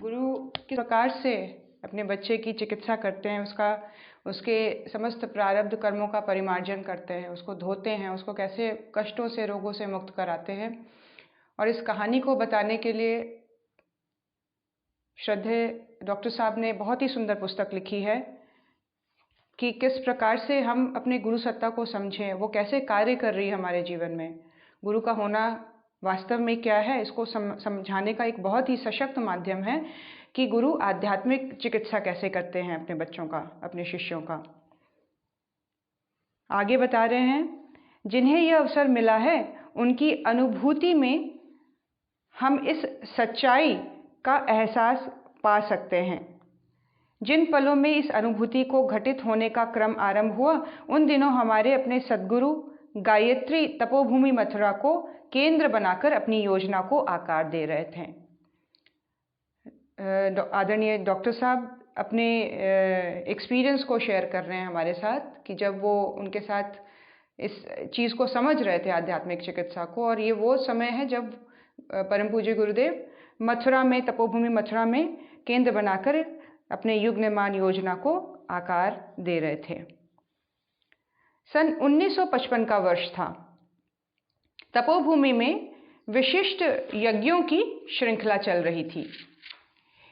गुरु किस प्रकार से अपने बच्चे की चिकित्सा करते हैं, उसके समस्त प्रारब्ध कर्मों का परिमार्जन करते हैं, उसको धोते हैं, उसको कैसे कष्टों से रोगों से मुक्त कराते हैं। और इस कहानी को बताने के लिए श्रद्धेय डॉक्टर साहब ने बहुत ही सुंदर पुस्तक लिखी है कि किस प्रकार से हम अपने गुरु सत्ता को समझें, वो कैसे कार्य कर रही है हमारे जीवन में। गुरु का होना वास्तव में क्या है, इसको समझाने का एक बहुत ही सशक्त माध्यम है कि गुरु आध्यात्मिक चिकित्सा कैसे करते हैं अपने बच्चों का, अपने शिष्यों का। आगे बता रहे हैं, जिन्हें यह अवसर मिला है उनकी अनुभूति में हम इस सच्चाई का एहसास पा सकते हैं। जिन पलों में इस अनुभूति को घटित होने का क्रम आरंभ हुआ, उन दिनों हमारे अपने सद्गुरु गायत्री तपोभूमि मथुरा को केंद्र बनाकर अपनी योजना को आकार दे रहे थे। आदरणीय डॉक्टर साहब अपने एक्सपीरियंस को शेयर कर रहे हैं हमारे साथ कि जब वो उनके साथ इस चीज़ को समझ रहे थे, आध्यात्मिक चिकित्सा को, और ये वो समय है जब परम पूज्य गुरुदेव मथुरा में, तपोभूमि मथुरा में केंद्र बनाकर अपने युग निर्माण योजना को आकार दे रहे थे। सन 1955 का वर्ष था। तपोभूमि में विशिष्ट यज्ञों की श्रृंखला चल रही थी।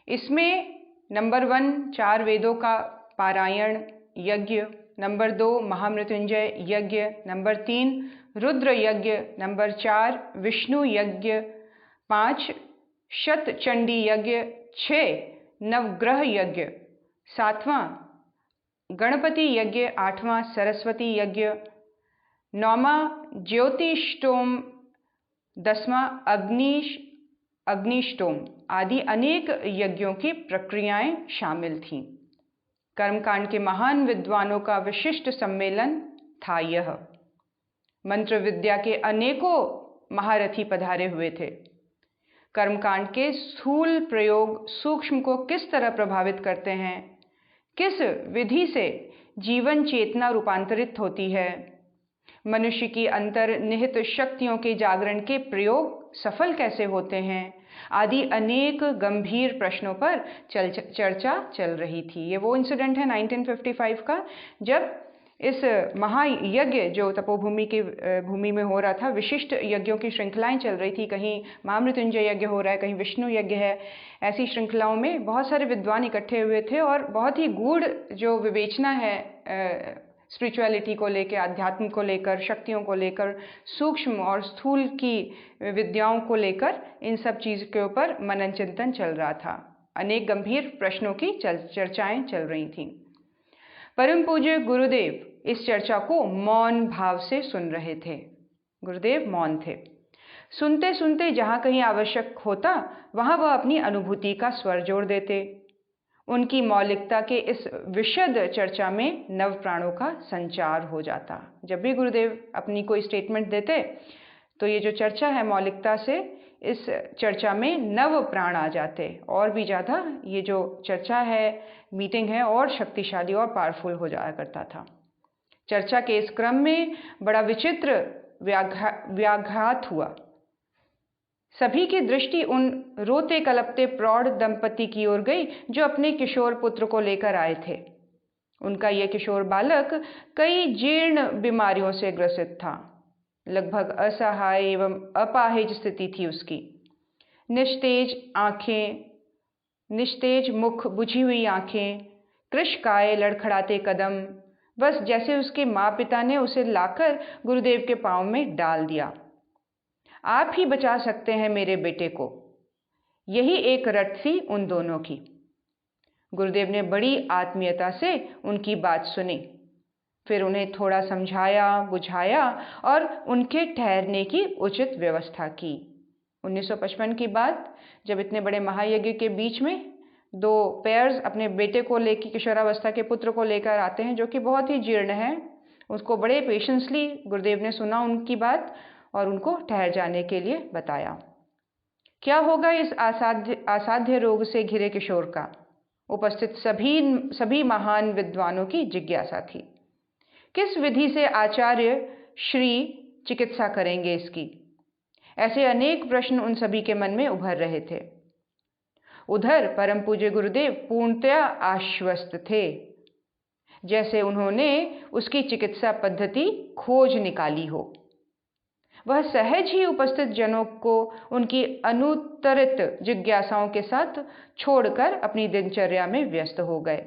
इसमें नंबर 1 4 वेदों का पारायण यज्ञ, नंबर 2 महामृत्युंजय यज्ञ, नंबर 3 रुद्र यज्ञ, नंबर 4 विष्णु यज्ञ, 5 शतचंडी यज्ञ, 6 नवग्रह यज्ञ, 7वां गणपति यज्ञ, 8वां सरस्वती यज्ञ, 9वां ज्योतिष्टोम, 10वां अग्निष्टोम आदि अनेक यज्ञों की प्रक्रियाएं शामिल थीं। कर्मकांड के महान विद्वानों का विशिष्ट सम्मेलन था यह। मंत्र विद्या के अनेकों महारथी पधारे हुए थे। कर्मकांड के स्थूल प्रयोग सूक्ष्म को किस तरह प्रभावित करते हैं, किस विधि से जीवन चेतना रूपांतरित होती है, मनुष्य की अंतर्निहित शक्तियों के जागरण के प्रयोग सफल कैसे होते हैं, आदि अनेक गंभीर प्रश्नों पर चर्चा चल रही थी। ये वो इंसिडेंट है 1955 का, जब इस महायज्ञ जो तपोभूमि की भूमि में हो रहा था, विशिष्ट यज्ञों की श्रृंखलाएं चल रही थी। कहीं महामृत्युंजय यज्ञ हो रहा है, कहीं विष्णु यज्ञ है। ऐसी श्रृंखलाओं में बहुत सारे विद्वान इकट्ठे हुए थे और बहुत ही गूढ़ जो विवेचना है स्पिरिचुअलिटी को लेकर, आध्यात्म को लेकर, शक्तियों को लेकर, सूक्ष्म और स्थूल की विद्याओं को लेकर, इन सब चीज़ के ऊपर मनन चिंतन चल रहा था। अनेक गंभीर प्रश्नों की चर्चाएं चल रही थीं। परम पूज्य गुरुदेव इस चर्चा को मौन भाव से सुन रहे थे। गुरुदेव मौन थे। सुनते सुनते जहाँ कहीं आवश्यक होता वहाँ वह अपनी अनुभूति का स्वर जोड़ देते। उनकी मौलिकता के इस विशद चर्चा में नव प्राणों का संचार हो जाता। जब भी गुरुदेव अपनी कोई स्टेटमेंट देते तो ये जो चर्चा है मौलिकता से, इस चर्चा में नव प्राण आ जाते, और भी ज़्यादा ये जो चर्चा है, मीटिंग है, और शक्तिशाली और पावरफुल हो जाया करता था। चर्चा के इस क्रम में बड़ा विचित्र व्याघात हुआ। सभी की दृष्टि उन रोते कलपते प्रौढ़ दंपति की ओर गई जो अपने किशोर पुत्र को लेकर आए थे। उनका यह किशोर बालक कई जीर्ण बीमारियों से ग्रसित था। लगभग असहाय एवं अपाहिज स्थिति थी उसकी। निस्तेज आंखें, निस्तेज मुख, बुझी हुई आंखें, कृशकाय लड़खड़ाते कदम, बस जैसे उसके माँ पिता ने उसे लाकर गुरुदेव के पांव में डाल दिया। आप ही बचा सकते हैं मेरे बेटे को, यही एक रट थी उन दोनों की। गुरुदेव ने बड़ी आत्मीयता से उनकी बात सुनी, फिर उन्हें थोड़ा समझाया, बुझाया और उनके ठहरने की उचित व्यवस्था की। 1955 की बात, जब इतने बड़े महायज्ञ के बीच में 2 पेयर्स अपने बेटे को लेकर, किशोरावस्था के पुत्र को लेकर आते हैं जो कि बहुत ही जीर्ण है। उसको बड़े पेशेंसली गुरुदेव ने सुना उनकी बात और उनको ठहर जाने के लिए बताया। क्या होगा इस असाध्य रोग से घिरे किशोर का, उपस्थित सभी महान विद्वानों की जिज्ञासा थी। किस विधि से आचार्य श्री चिकित्सा करेंगे इसकी? ऐसे अनेक प्रश्न उन सभी के मन में उभर रहे थे। उधर परम पूज्य गुरुदेव पूर्णतया आश्वस्त थे, जैसे उन्होंने उसकी चिकित्सा पद्धति खोज निकाली हो। वह सहज ही उपस्थित जनों को उनकी अनुत्तरित जिज्ञासाओं के साथ छोड़कर अपनी दिनचर्या में व्यस्त हो गए।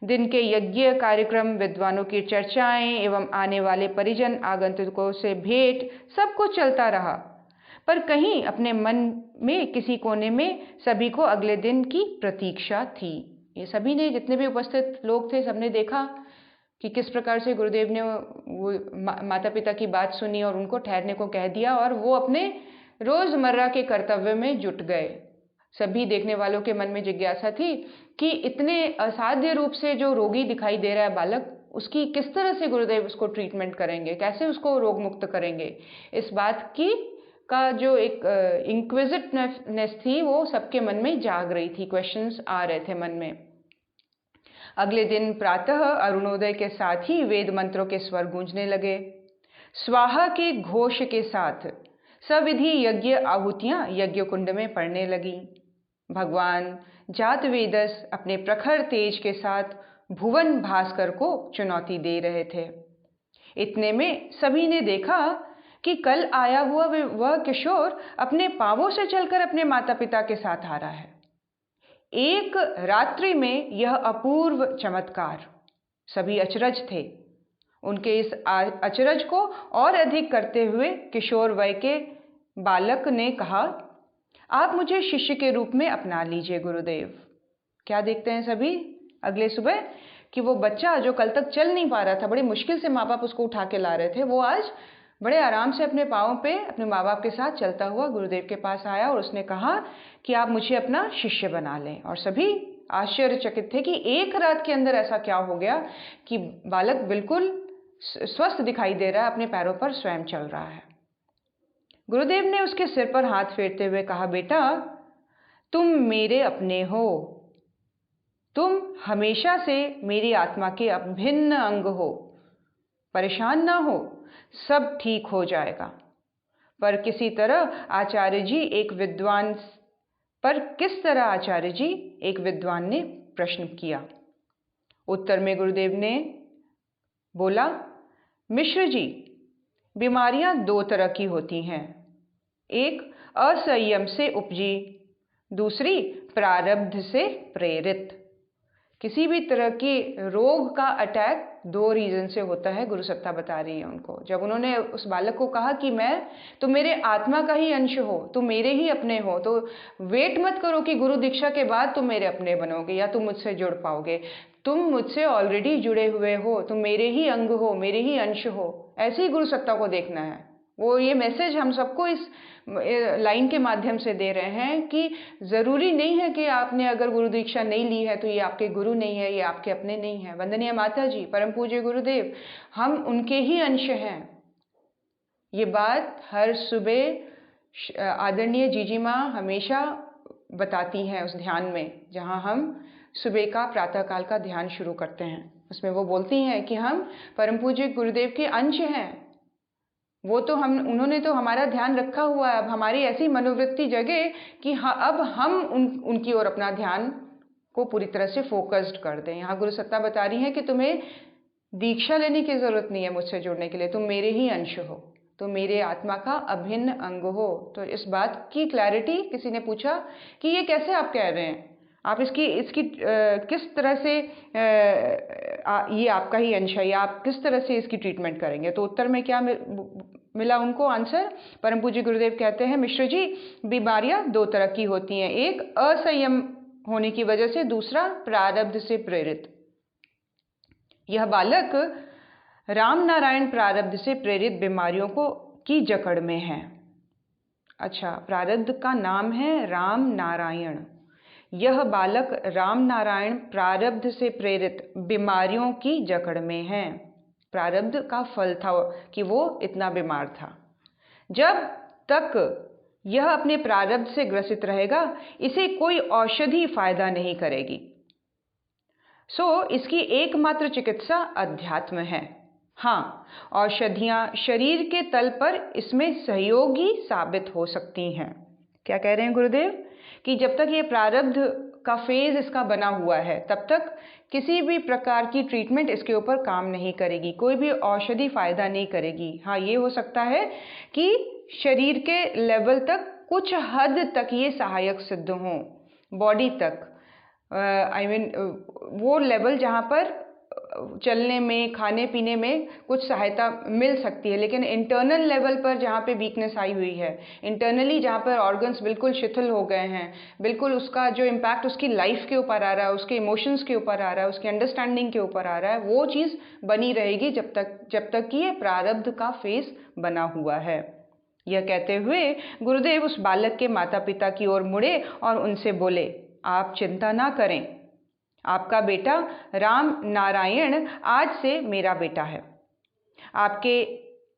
दिन के यज्ञ कार्यक्रम, विद्वानों की चर्चाएं एवं आने वाले परिजन आगंतुकों से भेंट सब कुछ चलता रहा, पर कहीं अपने मन में किसी कोने में सभी को अगले दिन की प्रतीक्षा थी। ये सभी ने, जितने भी उपस्थित लोग थे, सबने देखा कि किस प्रकार से गुरुदेव ने वो माता पिता की बात सुनी और उनको ठहरने को कह दिया और वो अपने रोजमर्रा के कर्तव्य में जुट गए। सभी देखने वालों के मन में जिज्ञासा थी कि इतने असाध्य रूप से जो रोगी दिखाई दे रहा है बालक, उसकी किस तरह से गुरुदेव उसको ट्रीटमेंट करेंगे, कैसे उसको रोग मुक्त करेंगे। इस बात की का जो एक इंक्विजिटिवनेस थी वो सबके मन में जाग रही थी, क्वेश्चंस आ रहे थे मन में। अगले दिन प्रातः अरुणोदय के साथ ही वेद मंत्रों के स्वर गूंजने लगे। स्वाहा के घोष के साथ सविधि यज्ञ आहुतियां यज्ञ कुंड में पड़ने लगी। भगवान जातवेदस अपने प्रखर तेज के साथ भुवन भास्कर को चुनौती दे रहे थे। इतने में सभी ने देखा कि कल आया हुआ वह किशोर अपने पांवों से चलकर अपने माता पिता के साथ आ रहा है। एक रात्रि में यह अपूर्व चमत्कार, सभी अचरज थे। उनके इस अचरज को और अधिक करते हुए किशोर वय के बालक ने कहा, आप मुझे शिष्य के रूप में अपना लीजिए गुरुदेव। क्या देखते हैं सभी अगले सुबह कि वो बच्चा जो कल तक चल नहीं पा रहा था, बड़ी मुश्किल से माँ बाप उसको उठा के ला रहे थे, वो आज बड़े आराम से अपने पाँव पे अपने माँ बाप के साथ चलता हुआ गुरुदेव के पास आया और उसने कहा कि आप मुझे अपना शिष्य बना लें। और सभी आश्चर्यचकित थे कि एक रात के अंदर ऐसा क्या हो गया कि बालक बिल्कुल स्वस्थ दिखाई दे रहा है, अपने पैरों पर स्वयं चल रहा है। गुरुदेव ने उसके सिर पर हाथ फेरते हुए कहा, बेटा तुम मेरे अपने हो, तुम हमेशा से मेरी आत्मा के अभिन्न अंग हो, परेशान ना हो, सब ठीक हो जाएगा। पर किस तरह आचार्य जी एक विद्वान ने प्रश्न किया। उत्तर में गुरुदेव ने बोला, मिश्र जी, बीमारियां दो तरह की होती हैं, एक असंयम से उपजी, दूसरी प्रारब्ध से प्रेरित। किसी भी तरह के रोग का अटैक दो रीजन से होता है, गुरु सत्ता बता रही है उनको। जब उन्होंने उस बालक को कहा कि तुम मेरे आत्मा का ही अंश हो, तुम मेरे ही अपने हो, तो वेट मत करो कि गुरु दीक्षा के बाद तुम मेरे अपने बनोगे या तुम मुझसे जुड़ पाओगे। तुम मुझसे ऑलरेडी जुड़े हुए हो, तुम मेरे ही अंग हो, मेरे ही अंश हो। ऐसे ही गुरु सत्ता को देखना है। वो ये मैसेज हम सबको इस लाइन के माध्यम से दे रहे हैं कि जरूरी नहीं है कि आपने अगर गुरु दीक्षा नहीं ली है तो ये आपके गुरु नहीं है, ये आपके अपने नहीं है। वंदनीय माता जी, परम पूज्य गुरुदेव, हम उनके ही अंश हैं। ये बात हर सुबह आदरणीय जीजी माँ हमेशा बताती हैं उस ध्यान में, जहाँ हम सुबह का प्रातःकाल का ध्यान शुरू करते हैं। उसमें वो बोलती हैं कि हम परम पूज्य गुरुदेव के अंश हैं। वो तो उन्होंने तो हमारा ध्यान रखा हुआ है। अब हमारी ऐसी मनोवृत्ति जगे कि हाँ, अब हम उनकी ओर अपना ध्यान को पूरी तरह से फोकस्ड कर दें। यहाँ गुरु सत्ता बता रही है कि तुम्हें दीक्षा लेने की जरूरत नहीं है मुझसे जुड़ने के लिए, तुम मेरे ही अंश हो, तुम मेरे आत्मा का अभिन्न अंग हो। तो इस बात की क्लैरिटी, किसी ने पूछा कि ये कैसे आप कह रहे हैं, आप इसकी किस तरह से ये आपका ही अंश है, या आप किस तरह से इसकी ट्रीटमेंट करेंगे। तो उत्तर में क्या मिला उनको आंसर। परम पूज्य गुरुदेव कहते हैं, मिश्र जी, बीमारियां दो तरह की होती हैं, एक असंयम होने की वजह से, दूसरा प्रारब्ध से प्रेरित। यह बालक राम नारायण प्रारब्ध से प्रेरित बीमारियों की जकड़ में है। अच्छा, प्रारब्ध का नाम है राम नारायण। यह बालक राम नारायण प्रारब्ध से प्रेरित बीमारियों की जकड़ में है। प्रारब्ध का फल था कि वो इतना बीमार था। जब तक यह अपने प्रारब्ध से ग्रसित रहेगा, इसे कोई औषधि फायदा नहीं करेगी। इसकी एकमात्र चिकित्सा अध्यात्म है। हाँ, औषधियां शरीर के तल पर इसमें सहयोगी साबित हो सकती हैं। क्या कह रहे हैं गुरुदेव कि जब तक ये प्रारब्ध का फेज इसका बना हुआ है तब तक किसी भी प्रकार की ट्रीटमेंट इसके ऊपर काम नहीं करेगी, कोई भी औषधि फायदा नहीं करेगी। हाँ, ये हो सकता है कि शरीर के लेवल तक कुछ हद तक ये सहायक सिद्ध हों, बॉडी तक, वो लेवल जहाँ पर चलने में, खाने पीने में कुछ सहायता मिल सकती है, लेकिन इंटरनल लेवल पर जहाँ पे वीकनेस आई हुई है, इंटरनली जहाँ पर ऑर्गन्स बिल्कुल शिथिल हो गए हैं, बिल्कुल उसका जो इम्पैक्ट उसकी लाइफ के ऊपर आ रहा है, उसके इमोशंस के ऊपर आ रहा है, उसकी अंडरस्टैंडिंग के ऊपर आ रहा है, वो चीज़ बनी रहेगी जब तक कि ये प्रारब्ध का फेस बना हुआ है। यह कहते हुए गुरुदेव उस बालक के माता पिता की ओर मुड़े और उनसे बोले, आप चिंता ना करें, आपका बेटा राम नारायण आज से मेरा बेटा है।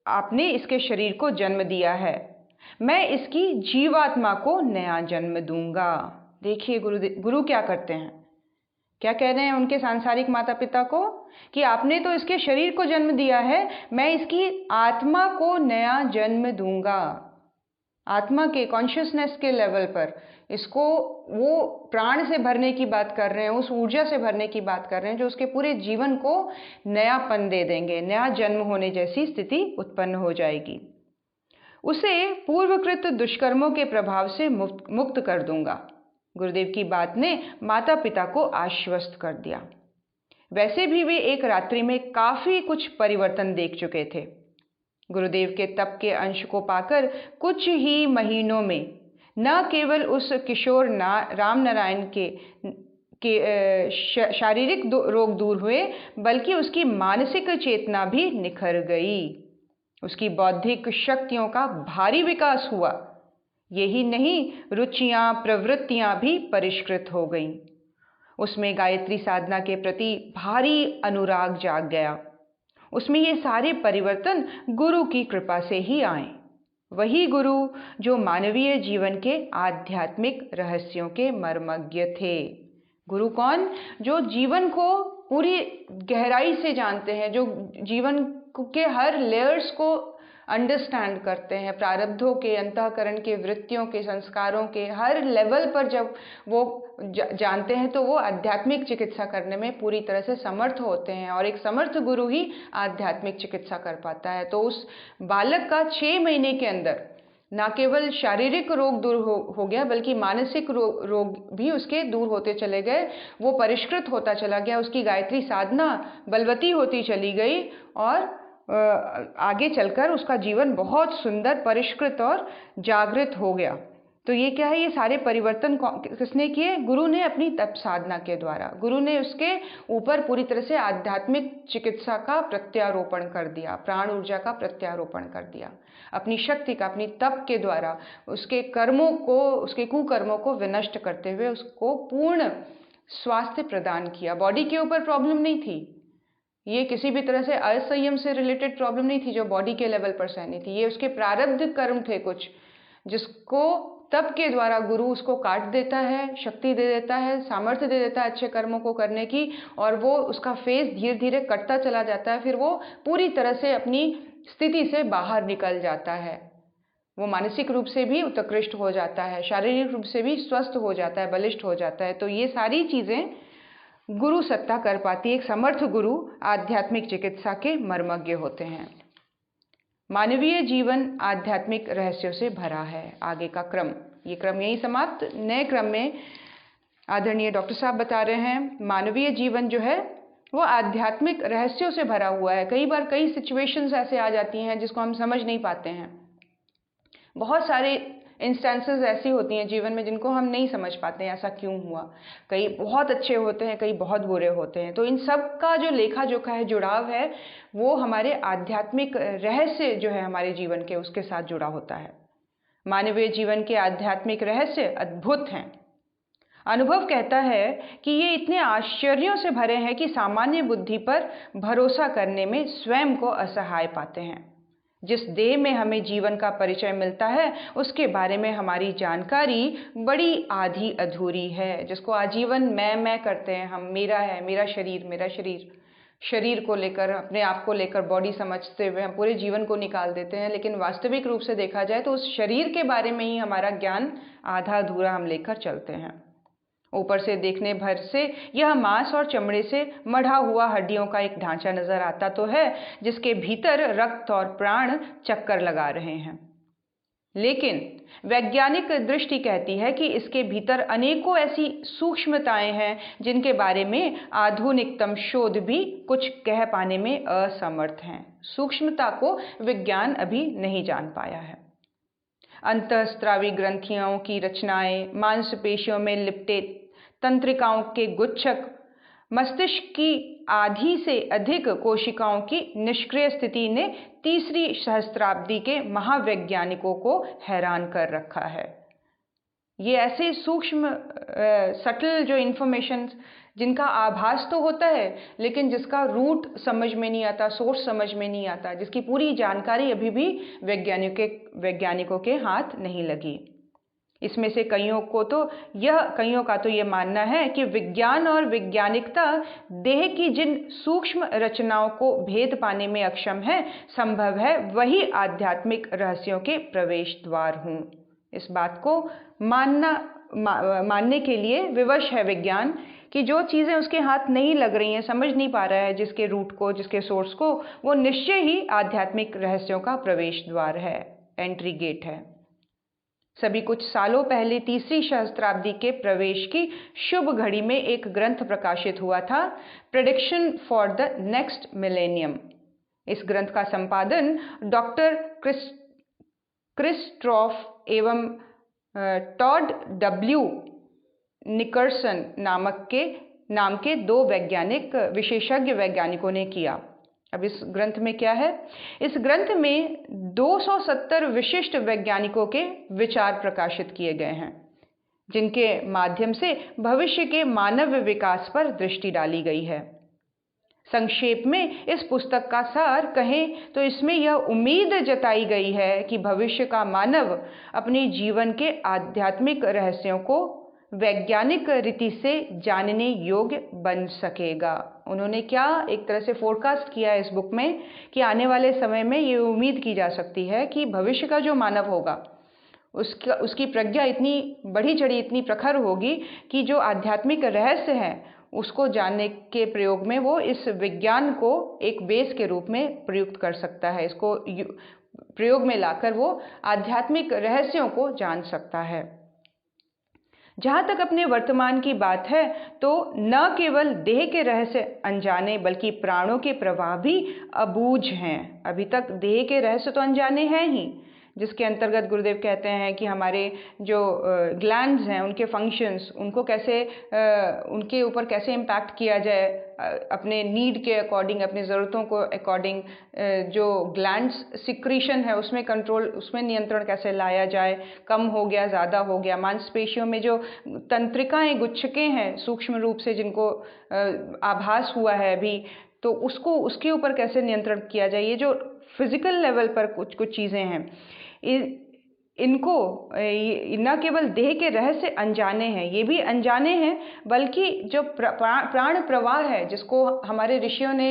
आपने इसके शरीर को जन्म दिया है, मैं इसकी जीवात्मा को नया जन्म दूंगा। देखिए गुरु क्या करते हैं, क्या कह रहे हैं उनके सांसारिक माता पिता को कि आपने तो इसके शरीर को जन्म दिया है, मैं इसकी आत्मा को नया जन्म दूंगा। आत्मा के कॉन्शियसनेस के लेवल पर इसको वो प्राण से भरने की बात कर रहे हैं, उस ऊर्जा से भरने की बात कर रहे हैं जो उसके पूरे जीवन को नयापन दे देंगे, नया जन्म होने जैसी स्थिति उत्पन्न हो जाएगी। उसे पूर्वकृत दुष्कर्मों के प्रभाव से मुक्त कर दूंगा। गुरुदेव की बात ने माता पिता को आश्वस्त कर दिया। वैसे भी वे एक रात्रि में काफी कुछ परिवर्तन देख चुके थे। गुरुदेव के तप के अंश को पाकर कुछ ही महीनों में न केवल उस किशोर राम नारायण के शारीरिक रोग दूर हुए, बल्कि उसकी मानसिक चेतना भी निखर गई। उसकी बौद्धिक शक्तियों का भारी विकास हुआ। यही नहीं, रुचियां, प्रवृत्तियां भी परिष्कृत हो गईं। उसमें गायत्री साधना के प्रति भारी अनुराग जाग गया। उसमें ये सारे परिवर्तन गुरु की कृपा से ही आए। वही गुरु जो मानवीय जीवन के आध्यात्मिक रहस्यों के मर्मज्ञ थे। गुरु कौन? जो जीवन को पूरी गहराई से जानते हैं, जो जीवन के हर लेयर्स को अंडरस्टैंड करते हैं, प्रारब्धों के, अंतःकरण के, वृत्तियों के, संस्कारों के हर लेवल पर जब वो जानते हैं तो वो आध्यात्मिक चिकित्सा करने में पूरी तरह से समर्थ होते हैं, और एक समर्थ गुरु ही आध्यात्मिक चिकित्सा कर पाता है। तो उस बालक का 6 महीने के अंदर ना केवल शारीरिक रोग दूर हो गया, बल्कि मानसिक रोग भी उसके दूर होते चले गए। वो परिष्कृत होता चला गया, उसकी गायत्री साधना बलवती होती चली गई, और आगे चलकर उसका जीवन बहुत सुंदर, परिष्कृत और जागृत हो गया। तो ये क्या है, ये सारे परिवर्तन किसने किए? गुरु ने, अपनी तप साधना के द्वारा। गुरु ने उसके ऊपर पूरी तरह से आध्यात्मिक चिकित्सा का प्रत्यारोपण कर दिया, प्राण ऊर्जा का प्रत्यारोपण कर दिया, अपनी शक्ति का, अपनी तप के द्वारा उसके कर्मों को, उसके कुकर्मों को विनष्ट करते हुए उसको पूर्ण स्वास्थ्य प्रदान किया। बॉडी के ऊपर प्रॉब्लम नहीं थी, ये किसी भी तरह से असंयम से रिलेटेड प्रॉब्लम नहीं थी जो बॉडी के लेवल पर सहनी थी। ये उसके प्रारब्ध कर्म थे कुछ, जिसको तप के द्वारा गुरु उसको काट देता है, शक्ति दे देता है, सामर्थ्य दे देता है अच्छे कर्मों को करने की, और वो उसका फेस धीरे धीरे कटता चला जाता है। फिर वो पूरी तरह से अपनी स्थिति से बाहर निकल जाता है। वो मानसिक रूप से भी उत्कृष्ट हो जाता है, शारीरिक रूप से भी स्वस्थ हो जाता है, बलिष्ठ हो जाता है। तो ये सारी चीजें गुरु सत्ता कर पाती है। एक समर्थ गुरु आध्यात्मिक चिकित्सा के मर्मज्ञ होते हैं। मानवीय जीवन आध्यात्मिक रहस्यों से भरा है। आगे का क्रम, ये क्रम यही समाप्त। नए क्रम में आदरणीय डॉक्टर साहब बता रहे हैं, मानवीय जीवन जो है वो आध्यात्मिक रहस्यों से भरा हुआ है। कई बार कई सिचुएशंस ऐसे आ जाती हैं जिसको हम समझ नहीं पाते हैं। बहुत सारे इंस्टेंसेस ऐसी होती हैं जीवन में जिनको हम नहीं समझ पाते हैं, ऐसा क्यों हुआ। कई बहुत अच्छे होते हैं, कई बहुत बुरे होते हैं। तो इन सब का जो लेखा जोखा है, जुड़ाव है, वो हमारे आध्यात्मिक रहस्य जो है हमारे जीवन के, उसके साथ जुड़ा होता है। मानवीय जीवन के आध्यात्मिक रहस्य अद्भुत हैं। अनुभव कहता है कि ये इतने आश्चर्यों से भरे हैं कि सामान्य बुद्धि पर भरोसा करने में स्वयं को असहाय पाते हैं। जिस देह में हमें जीवन का परिचय मिलता है उसके बारे में हमारी जानकारी बड़ी आधी अधूरी है, जिसको आजीवन मैं करते हैं हम, मेरा है, मेरा शरीर, मेरा शरीर। शरीर को लेकर, अपने आप को लेकर, बॉडी समझते हुए हम पूरे जीवन को निकाल देते हैं, लेकिन वास्तविक रूप से देखा जाए तो उस शरीर के बारे में ही हमारा ज्ञान आधा अधूरा हम लेकर चलते हैं। ऊपर से देखने भर से यह मांस और चमड़े से मढ़ा हुआ हड्डियों का एक ढांचा नजर आता तो है, जिसके भीतर रक्त और प्राण चक्कर लगा रहे हैं। लेकिन वैज्ञानिक दृष्टि कहती है कि इसके भीतर अनेकों ऐसी सूक्ष्मताएं हैं जिनके बारे में आधुनिकतम शोध भी कुछ कह पाने में असमर्थ हैं। सूक्ष्मता को विज्ञान अभी नहीं जान पाया है। अंतःस्रावी ग्रंथियों की रचनाएं, मांसपेशियों में लिपटे तंत्रिकाओं के गुच्छक, मस्तिष्क की आधी से अधिक कोशिकाओं की निष्क्रिय स्थिति ने तीसरी सहस्त्राब्दी के महावैज्ञानिकों को हैरान कर रखा है। ये ऐसे सूक्ष्म सटल जो इंफॉर्मेशन जिनका आभास तो होता है, लेकिन जिसका रूट समझ में नहीं आता, सोर्स समझ में नहीं आता, जिसकी पूरी जानकारी अभी भी वैज्ञानिकों के हाथ नहीं लगी। इसमें से कईयों का तो ये मानना है कि विज्ञान और वैज्ञानिकता देह की जिन सूक्ष्म रचनाओं को भेद पाने में अक्षम है, संभव है वही आध्यात्मिक रहस्यों के प्रवेश द्वार हों। इस बात को मानने के लिए विवश है विज्ञान कि जो चीज़ें उसके हाथ नहीं लग रही हैं, समझ नहीं पा रहा है जिसके रूट को, जिसके सोर्स को, वो निश्चय ही आध्यात्मिक रहस्यों का प्रवेश द्वार है, एंट्री गेट है। सभी कुछ सालों पहले तीसरी सहस्त्राब्दी के प्रवेश की शुभ घड़ी में एक ग्रंथ प्रकाशित हुआ था, prediction for the next millennium. इस ग्रंथ का संपादन डॉक्टर क्रिस्टोफ एवं टॉड डब्ल्यू निकर्सन नाम के दो विशेषज्ञ वैज्ञानिकों ने किया। अब इस ग्रंथ में क्या है? इस ग्रंथ में 270 विशिष्ट वैज्ञानिकों के विचार प्रकाशित किए गए हैं, जिनके माध्यम से भविष्य के मानव विकास पर दृष्टि डाली गई है। संक्षेप में इस पुस्तक का सार कहें तो इसमें यह उम्मीद जताई गई है कि भविष्य का मानव अपने जीवन के आध्यात्मिक रहस्यों को वैज्ञानिक रीति से जानने योग्य बन सकेगा। उन्होंने क्या एक तरह से फोरकास्ट किया है इस बुक में कि आने वाले समय में ये उम्मीद की जा सकती है कि भविष्य का जो मानव होगा उसकी प्रज्ञा इतनी बढ़ी चढ़ी, इतनी प्रखर होगी कि जो आध्यात्मिक रहस्य है उसको जानने के प्रयोग में वो इस विज्ञान को एक बेस के रूप में प्रयुक्त कर सकता है। इसको प्रयोग में लाकर वो आध्यात्मिक रहस्यों को जान सकता है। जहाँ तक अपने वर्तमान की बात है तो न केवल देह के रहस्य अनजाने बल्कि प्राणों के प्रवाह भी अबूझ हैं। अभी तक देह के रहस्य तो अनजाने हैं ही, जिसके अंतर्गत गुरुदेव कहते हैं कि हमारे जो ग्लैंड्स हैं उनके फंक्शंस, उनको कैसे उनके ऊपर कैसे इम्पैक्ट किया जाए अपने नीड के अकॉर्डिंग, अपनी ज़रूरतों को अकॉर्डिंग, जो ग्लैंड्स सिक्रीशन है उसमें कंट्रोल, उसमें नियंत्रण कैसे लाया जाए, कम हो गया, ज़्यादा हो गया। मांसपेशियों में जो तंत्रिकाएं, गुच्छकें हैं सूक्ष्म रूप से जिनको आभास हुआ है अभी, तो उसके ऊपर कैसे नियंत्रण किया जाए। ये जो फिजिकल लेवल पर कुछ चीज़ें हैं, इनको न केवल देह के रहस्य अनजाने हैं, ये भी अनजाने हैं, बल्कि जो प्राण प्रवाह है जिसको हमारे ऋषियों ने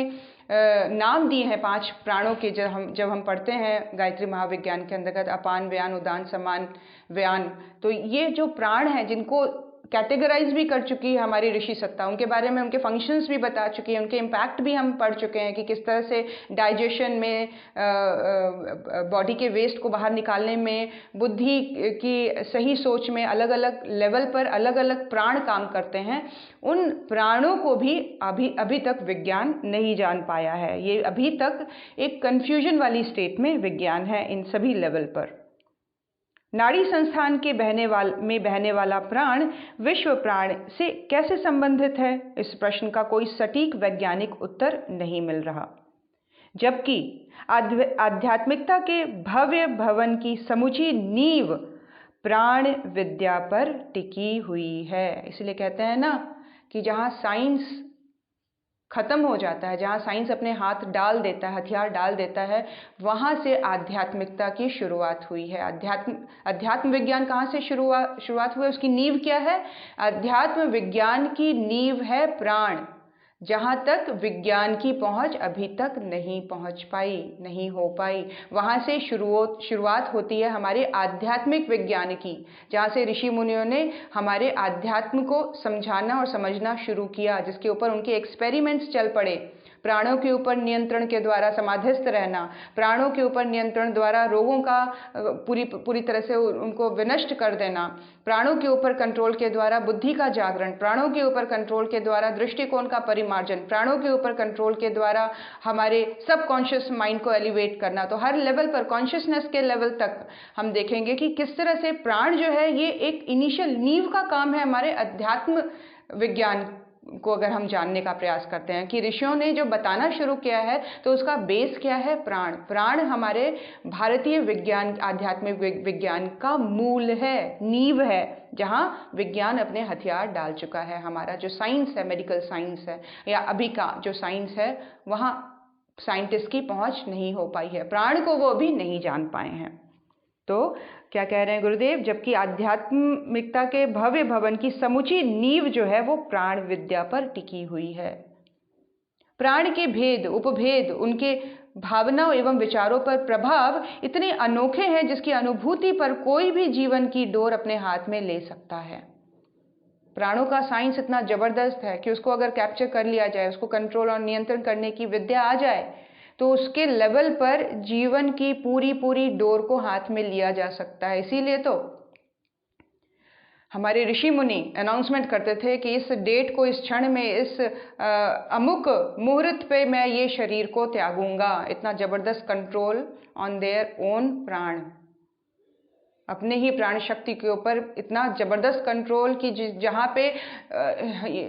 नाम दिए हैं 5 प्राणों के, जब हम पढ़ते हैं गायत्री महाविज्ञान के अंतर्गत अपान व्यान उदान समान व्यान, तो ये जो प्राण हैं जिनको कैटेगराइज भी कर चुकी है हमारी ऋषि सत्ता, उनके बारे में उनके फंक्शंस भी बता चुकी है, उनके इम्पैक्ट भी हम पढ़ चुके हैं कि किस तरह से डाइजेशन में, बॉडी के वेस्ट को बाहर निकालने में, बुद्धि की सही सोच में अलग अलग लेवल पर अलग अलग प्राण काम करते हैं। उन प्राणों को भी अभी तक विज्ञान नहीं जान पाया है। ये अभी तक एक कन्फ्यूजन वाली स्टेट में विज्ञान है इन सभी लेवल पर। नाड़ी संस्थान के बहने वाला प्राण विश्व प्राण से कैसे संबंधित है? इस प्रश्न का कोई सटीक वैज्ञानिक उत्तर नहीं मिल रहा, जबकि आध्यात्मिकता के भव्य भवन की समूची नींव प्राण विद्या पर टिकी हुई है। इसलिए कहते हैं ना कि जहाँ साइंस खत्म हो जाता है, जहाँ साइंस अपने हाथ डाल देता है, हथियार डाल देता है, वहाँ से आध्यात्मिकता की शुरुआत हुई है। अध्यात्म विज्ञान कहाँ से शुरुआत हुई है? उसकी नींव क्या है? अध्यात्म विज्ञान की नींव है प्राण। जहाँ तक विज्ञान की पहुँच अभी तक नहीं पहुँच पाई, नहीं हो पाई। वहाँ से शुरुआत होती है हमारे आध्यात्मिक विज्ञान की, जहाँ से ऋषि मुनियों ने हमारे आध्यात्म को समझाना और समझना शुरू किया, जिसके ऊपर उनके एक्सपेरिमेंट्स चल पड़े। प्राणों के ऊपर नियंत्रण के द्वारा समाधिस्थ रहना, प्राणों के ऊपर नियंत्रण द्वारा रोगों का पूरी तरह से उनको विनष्ट कर देना, प्राणों के ऊपर कंट्रोल के द्वारा बुद्धि का जागरण, प्राणों के ऊपर कंट्रोल के द्वारा दृष्टिकोण का परिमार्जन, प्राणों के ऊपर कंट्रोल के द्वारा हमारे सबकॉन्शियस माइंड को एलिवेट करना। तो हर लेवल पर, कॉन्शियसनेस के लेवल तक हम देखेंगे कि किस तरह से प्राण जो है ये एक इनिशियल नींव का काम है हमारे अध्यात्म विज्ञान को अगर हम जानने का प्रयास करते हैं कि ऋषियों ने जो बताना शुरू किया है तो उसका बेस क्या है? प्राण। प्राण हमारे भारतीय विज्ञान, आध्यात्मिक विज्ञान का मूल है, नींव है, जहाँ विज्ञान अपने हथियार डाल चुका है। हमारा जो साइंस है, मेडिकल साइंस है या अभी का जो साइंस है, वहाँ साइंटिस्ट की पहुँच नहीं हो पाई है, प्राण को वो अभी नहीं जान पाए हैं। तो क्या कह रहे हैं गुरुदेव? जबकि आध्यात्मिकता के भव्य भवन की समूची नींव जो है वो प्राण विद्या पर टिकी हुई है। प्राण के भेद, उपभेद, उनके भावनाओं एवं विचारों पर प्रभाव इतने अनोखे हैं जिसकी अनुभूति पर कोई भी जीवन की डोर अपने हाथ में ले सकता है। प्राणों का साइंस इतना जबरदस्त है कि उसको अगर कैप्चर कर लिया जाए, उसको कंट्रोल और नियंत्रण करने की विद्या आ जाए, तो उसके लेवल पर जीवन की पूरी डोर को हाथ में लिया जा सकता है। इसीलिए तो हमारे ऋषि मुनि अनाउंसमेंट करते थे कि इस डेट को, इस क्षण में, इस अमुक मुहूर्त पे मैं ये शरीर को त्यागूंगा। इतना जबरदस्त कंट्रोल ऑन देयर ओन प्राण, अपने ही प्राण शक्ति के ऊपर इतना जबरदस्त कंट्रोल कि जहाँ पे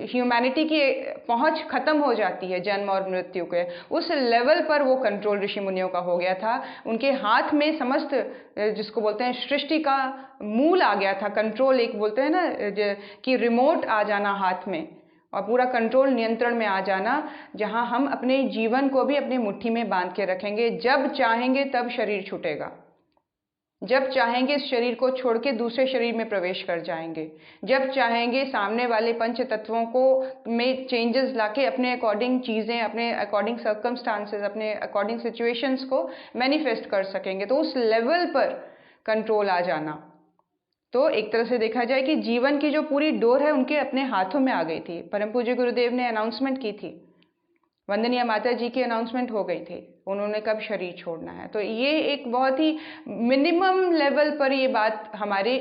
ह्यूमैनिटी की पहुँच खत्म हो जाती है जन्म और मृत्यु के, उस लेवल पर वो कंट्रोल ऋषि मुनियों का हो गया था। उनके हाथ में समस्त, जिसको बोलते हैं सृष्टि का मूल आ गया था। कंट्रोल, एक बोलते हैं ना कि रिमोट आ जाना हाथ में और पूरा कंट्रोल नियंत्रण में आ जाना, जहाँ हम अपने जीवन को भी अपनी मुट्ठी में बांध के रखेंगे। जब चाहेंगे तब शरीर छूटेगा, जब चाहेंगे इस शरीर को छोड़ के दूसरे शरीर में प्रवेश कर जाएंगे, जब चाहेंगे सामने वाले पंच तत्वों को में चेंजेस लाके अपने अकॉर्डिंग चीज़ें, अपने अकॉर्डिंग सर्कमस्टांसेस, अपने अकॉर्डिंग सिचुएशंस को मैनिफेस्ट कर सकेंगे। तो उस लेवल पर कंट्रोल आ जाना, तो एक तरह से देखा जाए कि जीवन की जो पूरी डोर है उनके अपने हाथों में आ गई थी। परम पूज्य गुरुदेव ने अनाउंसमेंट की थी, वंदनीय माता जी की अनाउंसमेंट हो गई थी, उन्होंने कब शरीर छोड़ना है। तो ये एक बहुत ही मिनिमम लेवल पर ये बात हमारे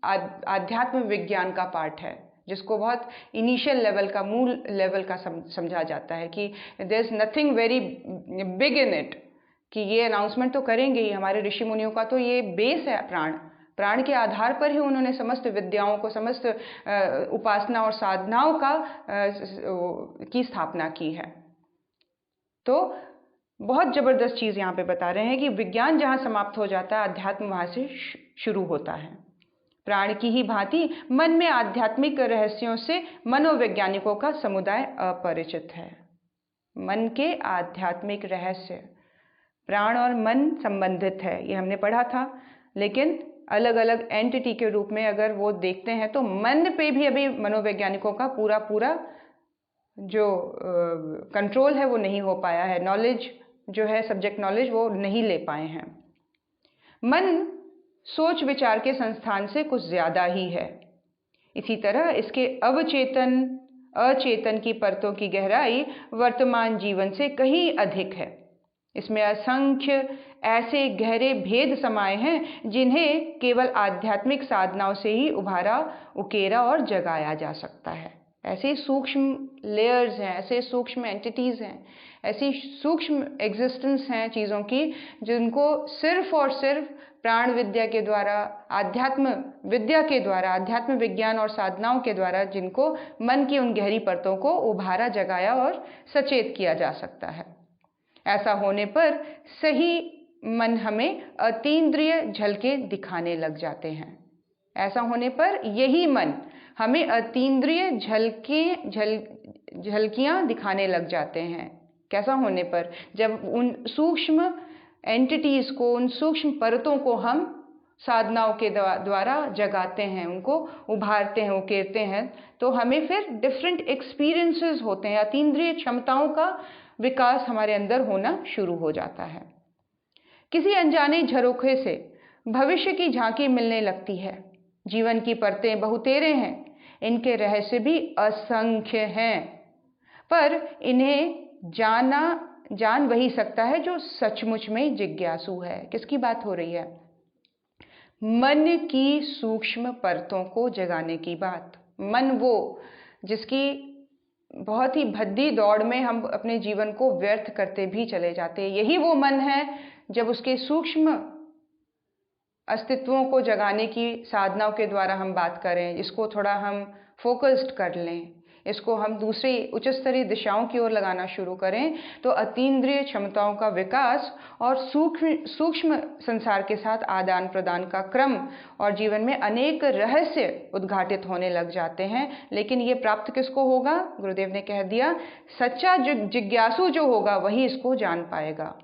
आध्यात्म विज्ञान का पार्ट है, जिसको बहुत इनिशियल लेवल का, मूल लेवल का समझा जाता है कि there is nothing very big in it, कि ये अनाउंसमेंट तो करेंगे ही। हमारे ऋषि मुनियों का तो ये बेस है प्राण। प्राण के आधार पर ही उन्होंने समस्त विद्याओं को, समस्त उपासना और साधनाओं की स्थापना की है। तो बहुत जबरदस्त चीज़ यहाँ पे बता रहे हैं कि विज्ञान जहाँ समाप्त हो जाता है, अध्यात्म वहाँ से शुरू होता है। प्राण की ही भांति मन में आध्यात्मिक रहस्यों से मनोवैज्ञानिकों का समुदाय अपरिचित है। मन के आध्यात्मिक रहस्य, प्राण और मन संबंधित है, ये हमने पढ़ा था, लेकिन अलग अलग एंटिटी के रूप में अगर वो देखते हैं तो मन पे भी अभी मनोवैज्ञानिकों का पूरा जो कंट्रोल है वो नहीं हो पाया है। नॉलेज जो है, सब्जेक्ट नॉलेज, वो नहीं ले पाए हैं। मन सोच विचार के संस्थान से कुछ ज़्यादा ही है। इसी तरह इसके अचेतन की परतों की गहराई वर्तमान जीवन से कहीं अधिक है। इसमें असंख्य ऐसे गहरे भेद समाये हैं जिन्हें केवल आध्यात्मिक साधनाओं से ही उभारा, उकेरा और जगाया जा सकता है। ऐसे सूक्ष्म लेयर्स हैं, ऐसे सूक्ष्म एंटिटीज़ हैं, ऐसी सूक्ष्म एग्जिस्टेंस हैं चीज़ों की, जिनको सिर्फ और सिर्फ प्राण विद्या के द्वारा, आध्यात्म विद्या के द्वारा, आध्यात्म विज्ञान और साधनाओं के द्वारा, जिनको मन की उन गहरी परतों को उभारा, जगाया और सचेत किया जा सकता है। ऐसा होने पर सही मन हमें अतीन्द्रिय झलके दिखाने लग जाते हैं। ऐसा होने पर यही मन हमें अतीन्द्रिय झलकियाँ दिखाने लग जाते हैं। कैसा होने पर? जब उन सूक्ष्म एंटिटीज़ को, उन सूक्ष्म परतों को हम साधनाओं के द्वारा जगाते हैं, उनको उभारते हैं, उकेरते हैं, तो हमें फिर डिफरेंट एक्सपीरियंसेस होते हैं, अतीन्द्रिय क्षमताओं का विकास हमारे अंदर होना शुरू हो जाता है। किसी अनजाने झरोखे से भविष्य की झांकी मिलने लगती है। जीवन की परतें बहुतेरे हैं, इनके रहस्य भी असंख्य हैं, पर इन्हें जान वही सकता है जो सचमुच में जिज्ञासु है। किसकी बात हो रही है? मन की सूक्ष्म परतों को जगाने की बात। मन वो जिसकी बहुत ही भद्दी दौड़ में हम अपने जीवन को व्यर्थ करते भी चले जाते हैं, यही वो मन है जब उसके सूक्ष्म अस्तित्वों को जगाने की साधनाओं के द्वारा हम बात करें, इसको थोड़ा हम फोकस्ड कर लें, इसको हम दूसरी उच्च स्तरीय दिशाओं की ओर लगाना शुरू करें, तो अतीन्द्रिय क्षमताओं का विकास और सूक्ष्म संसार के साथ आदान प्रदान का क्रम और जीवन में अनेक रहस्य उद्घाटित होने लग जाते हैं। लेकिन ये प्राप्त किसको होगा? गुरुदेव ने कह दिया, सच्चा जिज्ञासु जो होगा वही इसको जान पाएगा।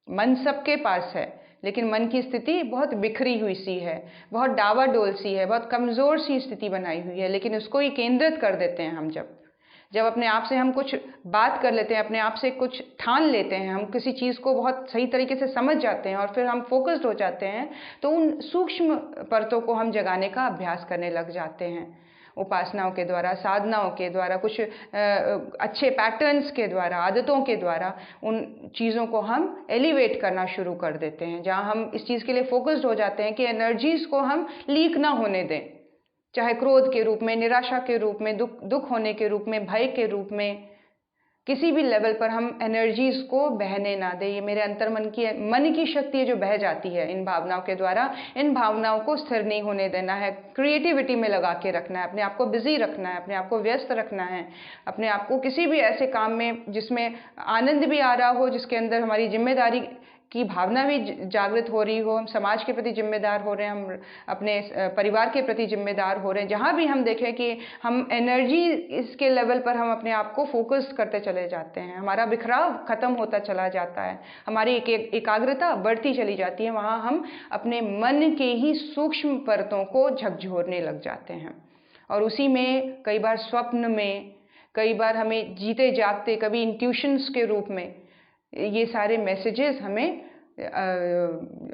मन सबके पास है, लेकिन मन की स्थिति बहुत बिखरी हुई सी है, बहुत डावाडोल सी है, बहुत कमज़ोर सी स्थिति बनाई हुई है। लेकिन उसको ही केंद्रित कर देते हैं हम जब अपने आप से हम कुछ बात कर लेते हैं, अपने आप से कुछ ठान लेते हैं, हम किसी चीज़ को बहुत सही तरीके से समझ जाते हैं और फिर हम फोकस्ड हो जाते हैं, तो उन सूक्ष्म परतों को हम जगाने का अभ्यास करने लग जाते हैं। उपासनाओं के द्वारा, साधनाओं के द्वारा, कुछ अच्छे पैटर्न्स के द्वारा, आदतों के द्वारा उन चीज़ों को हम एलिवेट करना शुरू कर देते हैं, जहाँ हम इस चीज़ के लिए फोकस्ड हो जाते हैं कि एनर्जीज़ को हम लीक ना होने दें, चाहे क्रोध के रूप में, निराशा के रूप में, दुख होने के रूप में, भय के रूप में, किसी भी लेवल पर हम एनर्जीज को बहने ना दें। ये मेरे अंतर मन की शक्ति है जो बह जाती है इन भावनाओं के द्वारा। इन भावनाओं को स्थिर नहीं होने देना है, क्रिएटिविटी में लगा के रखना है, अपने आप को बिजी रखना है, अपने आप को व्यस्त रखना है, अपने आप को किसी भी ऐसे काम में जिसमें आनंद भी आ रहा हो, जिसके अंदर हमारी जिम्मेदारी की भावना भी जागृत हो रही हो, हम समाज के प्रति जिम्मेदार हो रहे हैं, हम अपने परिवार के प्रति जिम्मेदार हो रहे हैं। जहाँ भी हम देखें कि हम एनर्जी इसके लेवल पर हम अपने आप को फोकस करते चले जाते हैं, हमारा बिखराव खत्म होता चला जाता है, हमारी एकाग्रता बढ़ती चली जाती है, वहाँ हम अपने मन के ही सूक्ष्म परतों को झकझोरने लग जाते हैं। और उसी में कई बार स्वप्न में, कई बार हमें जीते जागते, कभी इंट्यूशंस के रूप में ये सारे मैसेजेस हमें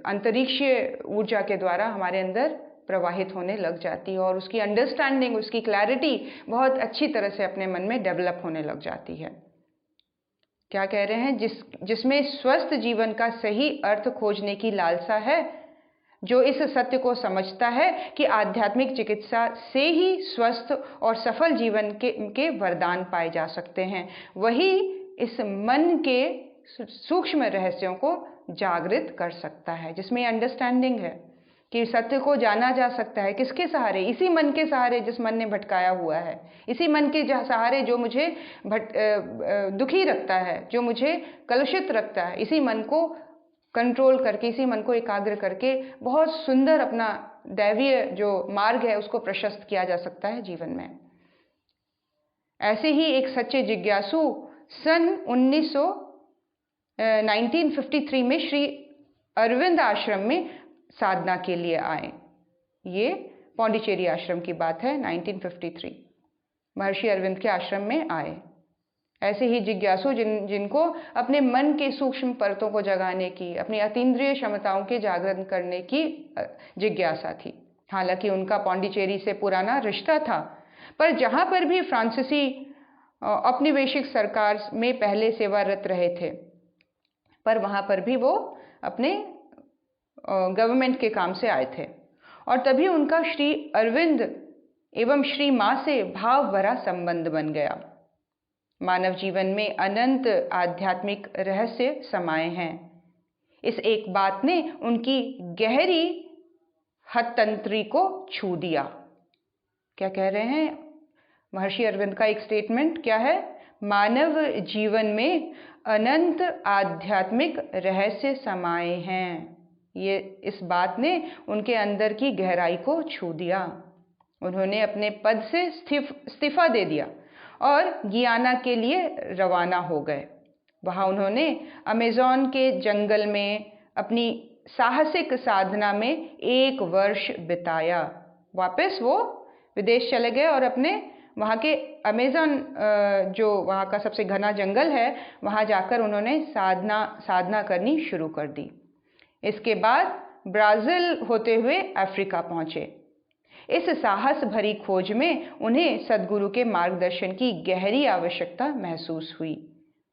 अंतरिक्षीय ऊर्जा के द्वारा हमारे अंदर प्रवाहित होने लग जाती है और उसकी अंडरस्टैंडिंग, उसकी क्लैरिटी बहुत अच्छी तरह से अपने मन में डेवलप होने लग जाती है। क्या कह रहे हैं? जिसमें स्वस्थ जीवन का सही अर्थ खोजने की लालसा है, जो इस सत्य को समझता है कि आध्यात्मिक चिकित्सा से ही स्वस्थ और सफल जीवन के वरदान पाए जा सकते हैं, वही इस मन के सूक्ष्म रहस्यों को जागृत कर सकता है, जिसमें अंडरस्टैंडिंग है कि सत्य को जाना जा सकता है। किसके सहारे? इसी मन के सहारे जिस मन ने भटकाया हुआ है, इसी मन के सहारे जो मुझे दुखी रखता है, जो मुझे कलुषित रखता है। इसी मन को कंट्रोल करके, इसी मन को एकाग्र करके बहुत सुंदर अपना दैवीय जो मार्ग है उसको प्रशस्त किया जा सकता है जीवन में। ऐसे ही एक सच्चे जिज्ञासु सन 1953 में श्री अरविंद आश्रम में साधना के लिए आए। ये पौंडीचेरी आश्रम की बात है, 1953 महर्षि अरविंद के आश्रम में आए। ऐसे ही जिज्ञासु जिनको अपने मन के सूक्ष्म परतों को जगाने की, अपनी अतीन्द्रिय क्षमताओं के जागरण करने की जिज्ञासा थी। हालांकि उनका पौंडीचेरी से पुराना रिश्ता था, पर जहाँ पर भी फ्रांसीसी औपनिवेशिक सरकार में पहले सेवारत रहे थे, पर वहाँ पर भी वो अपने गवर्नमेंट के काम से आए थे और तभी उनका श्री अरविंद एवं श्री माँ से भाव भरा संबंध बन गया। मानव जीवन में अनंत आध्यात्मिक रहस्य समाये हैं। इस एक बात ने उनकी गहरी हथतंत्री को छू दिया। क्या कह रहे हैं महर्षि अरविंद का एक स्टेटमेंट क्या है? मानव जीवन में अनंत आध्यात्मिक रहस्य समाये हैं। ये इस बात ने उनके अंदर की गहराई को छू दिया। उन्होंने अपने पद से इस्तीफा दे दिया और गियाना के लिए रवाना हो गए। वहाँ उन्होंने अमेज़न के जंगल में अपनी साहसिक साधना में 1 वर्ष बिताया। वापस वो विदेश चले गए और अपने वहाँ के अमेज़न जो वहाँ का सबसे घना जंगल है, वहाँ जाकर उन्होंने साधना करनी शुरू कर दी। इसके बाद ब्राज़ील होते हुए अफ्रीका पहुँचे। इस साहस भरी खोज में उन्हें सद्गुरु के मार्गदर्शन की गहरी आवश्यकता महसूस हुई।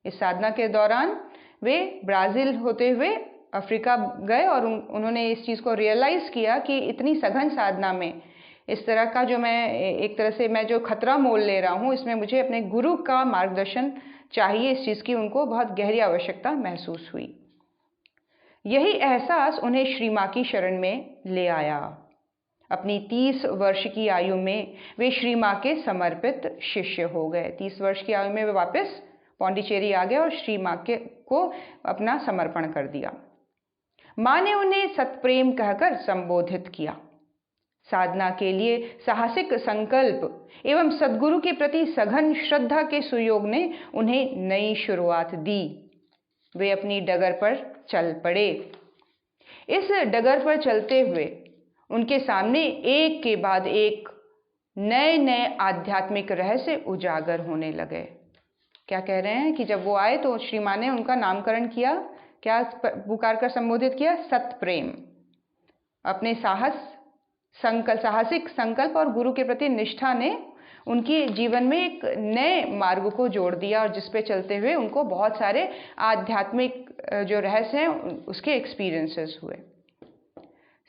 इस साधना के दौरान वे ब्राज़ील होते हुए अफ्रीका गए और उन्होंने इस चीज़ को रियलाइज़ किया कि इतनी सघन साधना में इस तरह का जो एक तरह से मैं जो खतरा मोल ले रहा हूँ, इसमें मुझे अपने गुरु का मार्गदर्शन चाहिए। इस चीज़ की उनको बहुत गहरी आवश्यकता महसूस हुई। यही एहसास उन्हें श्री माँ की शरण में ले आया। अपनी 30 वर्ष की आयु में वे श्री माँ के समर्पित शिष्य हो गए। 30 वर्ष की आयु में वे वापस पौंडीचेरी आ गए और श्री माँ को अपना समर्पण कर दिया। माँ ने उन्हें सतप्रेम कहकर संबोधित किया। साधना के लिए साहसिक संकल्प एवं सद्गुरु के प्रति सघन श्रद्धा के सुयोग ने उन्हें नई शुरुआत दी। वे अपनी डगर पर चल पड़े। इस डगर पर चलते हुए उनके सामने एक के बाद एक नए नए आध्यात्मिक रहस्य उजागर होने लगे। क्या कह रहे हैं कि जब वो आए तो श्री माँ ने उनका नामकरण किया, क्या पुकार कर संबोधित किया? सतप्रेम। अपने साहसिक संकल्प और गुरु के प्रति निष्ठा ने उनके जीवन में एक नए मार्ग को जोड़ दिया और जिस पे चलते हुए उनको बहुत सारे आध्यात्मिक जो रहस्य हैं उसके एक्सपीरियंसेस हुए।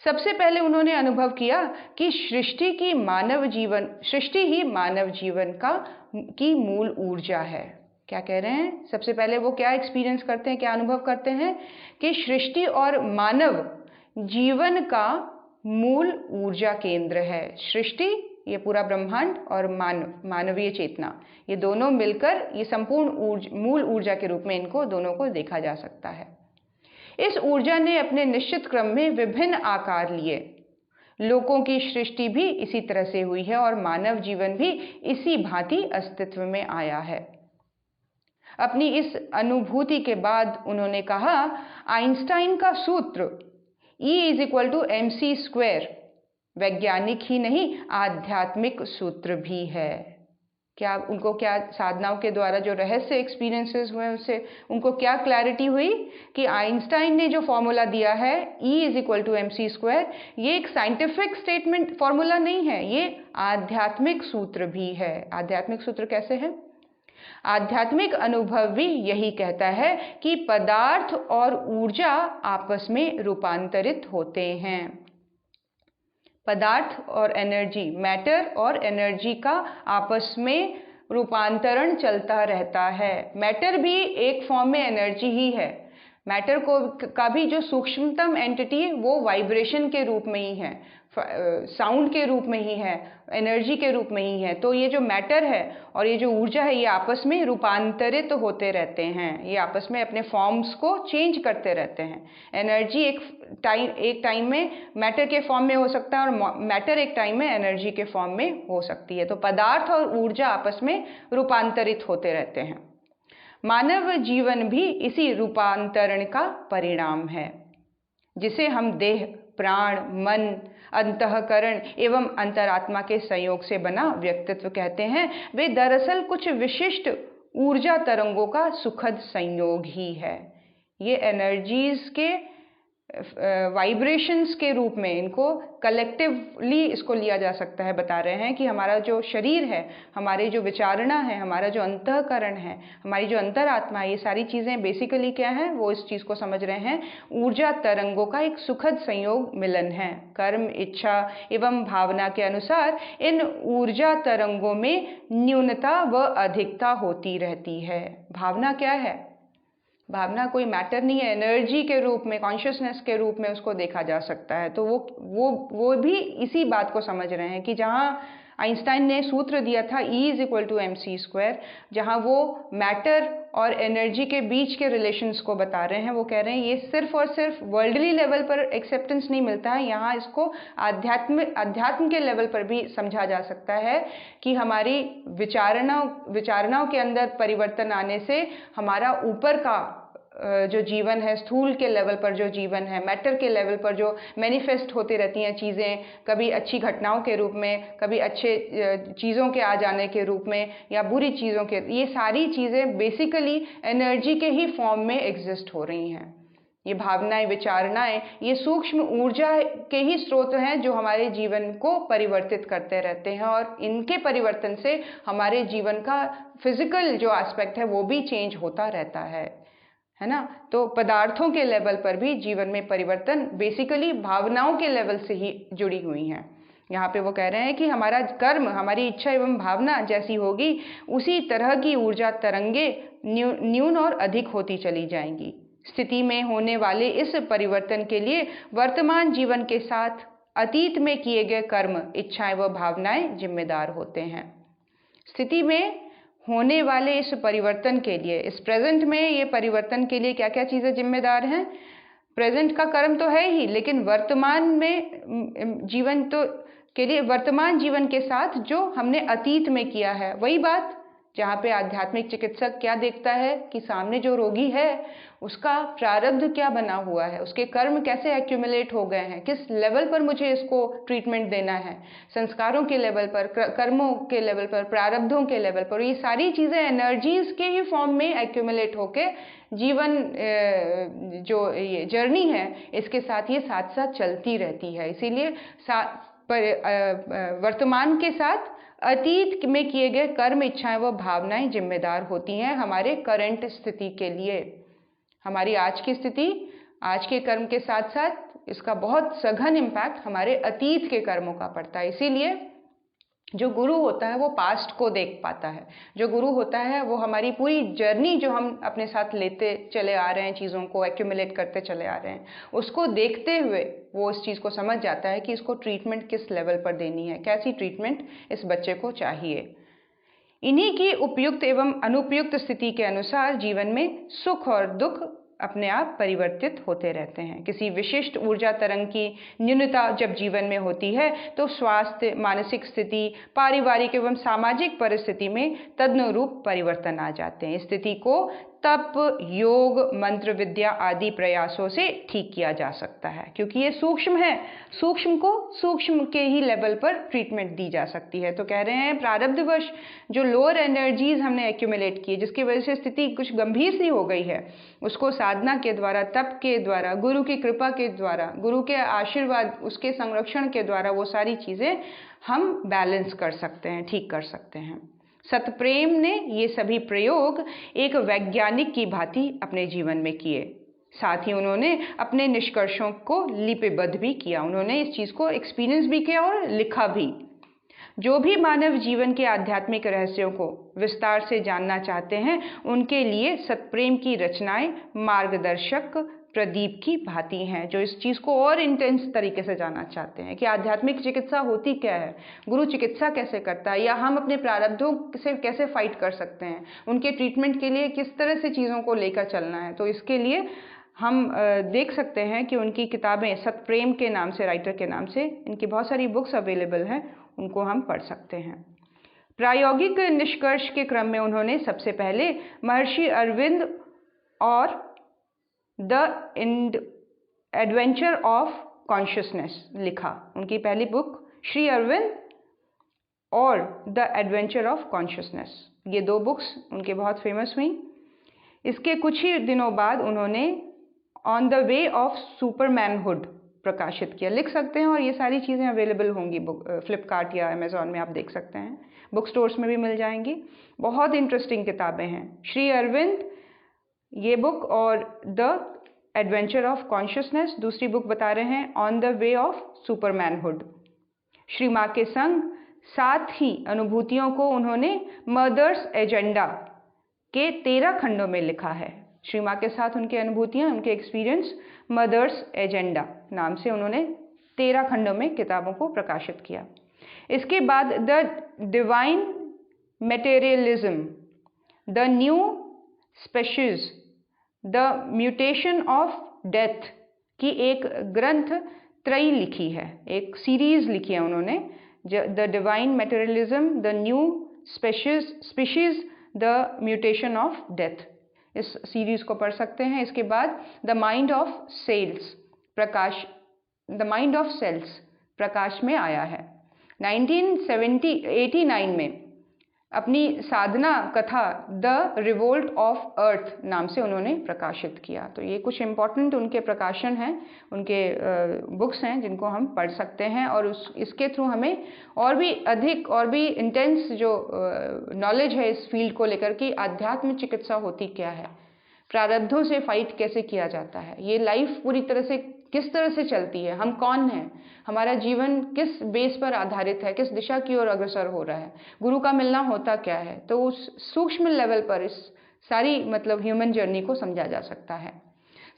सबसे पहले उन्होंने अनुभव किया कि सृष्टि ही मानव जीवन की मूल ऊर्जा है। क्या कह रहे हैं? सबसे पहले वो क्या एक्सपीरियंस करते हैं, क्या अनुभव करते हैं कि सृष्टि और मानव जीवन का मूल ऊर्जा केंद्र है। सृष्टि, ये पूरा ब्रह्मांड, और मानवीय चेतना, ये दोनों मिलकर ये संपूर्ण मूल ऊर्जा के रूप में इनको दोनों को देखा जा सकता है। इस ऊर्जा ने अपने निश्चित क्रम में विभिन्न आकार लिए। लोकों की सृष्टि भी इसी तरह से हुई है और मानव जीवन भी इसी भांति अस्तित्व में आया है। अपनी इस अनुभूति के बाद उन्होंने कहा, आइंस्टाइन का सूत्र E=mc² वैज्ञानिक ही नहीं, आध्यात्मिक सूत्र भी है। उनको क्या साधनाओं के द्वारा जो रहस्य एक्सपीरियंसेस हुए उससे उनको क्या क्लैरिटी हुई कि आइंस्टाइन ने जो फॉर्मूला दिया है E=mc², ये एक साइंटिफिक स्टेटमेंट फॉर्मूला नहीं है, ये आध्यात्मिक सूत्र भी है। आध्यात्मिक सूत्र कैसे है? आध्यात्मिक अनुभव भी यही कहता है कि पदार्थ और ऊर्जा आपस में रूपांतरित होते हैं। पदार्थ और एनर्जी, मैटर और एनर्जी का आपस में रूपांतरण चलता रहता है। मैटर भी एक फॉर्म में एनर्जी ही है। मैटर का भी जो सूक्ष्मतम एंटिटी है वो वाइब्रेशन के रूप में ही है, साउंड के रूप में ही है, एनर्जी के रूप में ही है। तो ये जो मैटर है और ये जो ऊर्जा है, ये आपस में रूपांतरित होते रहते हैं। ये आपस में अपने फॉर्म्स को चेंज करते रहते हैं। एनर्जी एक टाइम में मैटर के फॉर्म में हो सकता है और मैटर एक टाइम में एनर्जी के फॉर्म में हो सकती है। तो पदार्थ और ऊर्जा आपस में रूपांतरित होते रहते हैं। मानव जीवन भी इसी रूपांतरण का परिणाम है, जिसे हम देह, प्राण, मन, अंतःकरण एवं अंतरात्मा के संयोग से बना व्यक्तित्व कहते हैं। वे दरअसल कुछ विशिष्ट ऊर्जा तरंगों का सुखद संयोग ही है। ये एनर्जीज के वाइब्रेशंस के रूप में इनको कलेक्टिवली इसको लिया जा सकता है। बता रहे हैं कि हमारा जो शरीर है, हमारे जो विचारणा है, हमारा जो अंतःकरण है, हमारी जो अंतरात्मा है, ये सारी चीज़ें बेसिकली क्या है, वो इस चीज़ को समझ रहे हैं, ऊर्जा तरंगों का एक सुखद संयोग मिलन है। कर्म, इच्छा एवं भावना के अनुसार इन ऊर्जा तरंगों में न्यूनता व अधिकता होती रहती है। भावना क्या है? भावना कोई मैटर नहीं है, एनर्जी के रूप में, कॉन्शियसनेस के रूप में उसको देखा जा सकता है। तो वो भी इसी बात को समझ रहे हैं कि जहाँ आइंस्टाइन ने सूत्र दिया था E=mc², जहाँ वो मैटर और एनर्जी के बीच के रिलेशंस को बता रहे हैं, वो कह रहे हैं ये सिर्फ और सिर्फ वर्ल्डली लेवल पर एक्सेप्टेंस नहीं मिलता है, यहाँ इसको अध्यात्म के लेवल पर भी समझा जा सकता है कि हमारी विचारणाओं के अंदर परिवर्तन आने से हमारा ऊपर का जो जीवन है, स्थूल के लेवल पर जो जीवन है, मैटर के लेवल पर जो मैनिफेस्ट होती रहती हैं चीज़ें, कभी अच्छी घटनाओं के रूप में, कभी अच्छे चीज़ों के आ जाने के रूप में, या बुरी चीज़ों के, ये सारी चीज़ें बेसिकली एनर्जी के ही फॉर्म में एग्जिस्ट हो रही हैं। ये भावनाएं, विचारणाएं, ये सूक्ष्म ऊर्जा के ही स्रोत हैं जो हमारे जीवन को परिवर्तित करते रहते हैं, और इनके परिवर्तन से हमारे जीवन का फिजिकल जो एस्पेक्ट है वो भी चेंज होता रहता है ना। तो पदार्थों के लेवल पर भी जीवन में परिवर्तन बेसिकली भावनाओं के लेवल से ही जुड़ी हुई हैं। यहाँ पे वो कह रहे हैं कि हमारा कर्म, हमारी इच्छा एवं भावना जैसी होगी, उसी तरह की ऊर्जा तरंगे न्यून और अधिक होती चली जाएंगी। स्थिति में होने वाले इस परिवर्तन के लिए वर्तमान जीवन के साथ अतीत में किए गए कर्म, इच्छाएं व भावनाएं जिम्मेदार होते हैं। स्थिति में होने वाले इस परिवर्तन के लिए, इस प्रेजेंट में ये परिवर्तन के लिए क्या क्या चीज़ें जिम्मेदार हैं? प्रेजेंट का कर्म तो है ही, लेकिन वर्तमान में जीवन तो के लिए वर्तमान जीवन के साथ जो हमने अतीत में किया है, वही बात जहाँ पे आध्यात्मिक चिकित्सक क्या देखता है कि सामने जो रोगी है उसका प्रारब्ध क्या बना हुआ है, उसके कर्म कैसे एक्यूमुलेट हो गए हैं, किस लेवल पर मुझे इसको ट्रीटमेंट देना है, संस्कारों के लेवल पर, कर्मों के लेवल पर, प्रारब्धों के लेवल पर, ये सारी चीज़ें एनर्जीज के ही फॉर्म में एक्यूमुलेट होके जीवन जो ये जर्नी है इसके साथ ये साथ साथ चलती रहती है। इसीलिए वर्तमान के साथ अतीत में किए गए कर्म, इच्छाएं व भावनाएं जिम्मेदार होती हैं हमारे करंट स्थिति के लिए। हमारी आज की स्थिति, आज के कर्म के साथ साथ इसका बहुत सघन इम्पैक्ट हमारे अतीत के कर्मों का पड़ता है। इसीलिए जो गुरु होता है वो पास्ट को देख पाता है। जो गुरु होता है वो हमारी पूरी जर्नी जो हम अपने साथ लेते चले आ रहे हैं, चीज़ों को एक्यूमुलेट करते चले आ रहे हैं, उसको देखते हुए वो इस चीज़ को समझ जाता है कि इसको ट्रीटमेंट किस लेवल पर देनी है, कैसी ट्रीटमेंट इस बच्चे को चाहिए। इन्हीं की उपयुक्त एवं अनुपयुक्त स्थिति के अनुसार जीवन में सुख और दुख अपने आप परिवर्तित होते रहते हैं। किसी विशिष्ट ऊर्जा तरंग की न्यूनता जब जीवन में होती है तो स्वास्थ्य, मानसिक स्थिति, पारिवारिक एवं सामाजिक परिस्थिति में तदनुरूप परिवर्तन आ जाते हैं। स्थिति को तप, योग, मंत्र विद्या आदि प्रयासों से ठीक किया जा सकता है, क्योंकि ये सूक्ष्म है। सूक्ष्म को सूक्ष्म के ही लेवल पर ट्रीटमेंट दी जा सकती है। तो कह रहे हैं प्रारब्धवश जो लोअर एनर्जीज हमने एक्यूमुलेट की, जिसकी वजह से स्थिति कुछ गंभीर सी हो गई है, उसको साधना के द्वारा, तप के द्वारा, गुरु की कृपा के द्वारा, गुरु के आशीर्वाद, उसके संरक्षण के द्वारा वो सारी चीज़ें हम बैलेंस कर सकते हैं, ठीक कर सकते हैं। सतप्रेम ने ये सभी प्रयोग एक वैज्ञानिक की भांति अपने जीवन में किए। साथ ही उन्होंने अपने निष्कर्षों को लिपिबद्ध भी किया। उन्होंने इस चीज़ को एक्सपीरियंस भी किया और लिखा भी। जो भी मानव जीवन के आध्यात्मिक रहस्यों को विस्तार से जानना चाहते हैं, उनके लिए सतप्रेम की रचनाएं मार्गदर्शक प्रदीप की भांति हैं। जो इस चीज़ को और इंटेंस तरीके से जानना चाहते हैं कि आध्यात्मिक चिकित्सा होती क्या है, गुरु चिकित्सा कैसे करता है, या हम अपने प्रारब्धों से कैसे फाइट कर सकते हैं, उनके ट्रीटमेंट के लिए किस तरह से चीज़ों को लेकर चलना है, तो इसके लिए हम देख सकते हैं कि उनकी किताबें, सतप्रेम के नाम से, राइटर के नाम से, इनकी बहुत सारी बुक्स अवेलेबल हैं, उनको हम पढ़ सकते हैं। प्रायोगिक निष्कर्ष के क्रम में उन्होंने सबसे पहले महर्षि अरविंद और द एडवेंचर ऑफ कॉन्शियसनेस लिखा। उनकी पहली बुक श्री अरविंद और द एडवेंचर ऑफ कॉन्शियसनेस, ये दो बुक्स उनके बहुत फेमस हुई। इसके कुछ ही दिनों बाद उन्होंने ऑन द वे ऑफ सुपरमैनहुड प्रकाशित किया। लिख सकते हैं, और ये सारी चीज़ें अवेलेबल होंगी फ्लिपकार्ट या अमेज़ॉन में, आप देख सकते हैं, बुक स्टोर्स में भी मिल जाएंगी। बहुत इंटरेस्टिंग किताबें हैं। श्री अरविंद ये बुक और द एडवेंचर ऑफ कॉन्शियसनेस, दूसरी बुक बता रहे हैं on the way of supermanhood. Shri Maa के संग साथ ही अनुभूतियों को उन्होंने मदर्स एजेंडा के 13 खंडों में लिखा है। श्री माँ के साथ उनकी अनुभूतियाँ, उनके एक्सपीरियंस मदर्स एजेंडा नाम से उन्होंने 13 खंडों में किताबों को प्रकाशित किया। इसके बाद the divine materialism, the new species, the mutation of death की एक ग्रंथ त्रयी लिखी है, एक सीरीज लिखी है उन्होंने, the divine materialism, the new species, the mutation of death. इस सीरीज को पढ़ सकते हैं। इसके बाद द माइंड ऑफ सेल्स प्रकाश में आया है। 1989 में अपनी साधना कथा द रिवोल्ट ऑफ अर्थ नाम से उन्होंने प्रकाशित किया। तो ये कुछ इम्पोर्टेंट उनके प्रकाशन हैं, उनके बुक्स हैं जिनको हम पढ़ सकते हैं और इसके थ्रू हमें और भी अधिक और भी इंटेंस जो नॉलेज है इस फील्ड को लेकर कि आध्यात्म चिकित्सा होती क्या है, प्रारब्धों से फाइट कैसे किया जाता है, ये लाइफ पूरी तरह से किस तरह से चलती है, हम कौन हैं, हमारा जीवन किस बेस पर आधारित है, किस दिशा की ओर अग्रसर हो रहा है, गुरु का मिलना होता क्या है। तो उस सूक्ष्म लेवल पर इस सारी मतलब ह्यूमन जर्नी को समझा जा सकता है।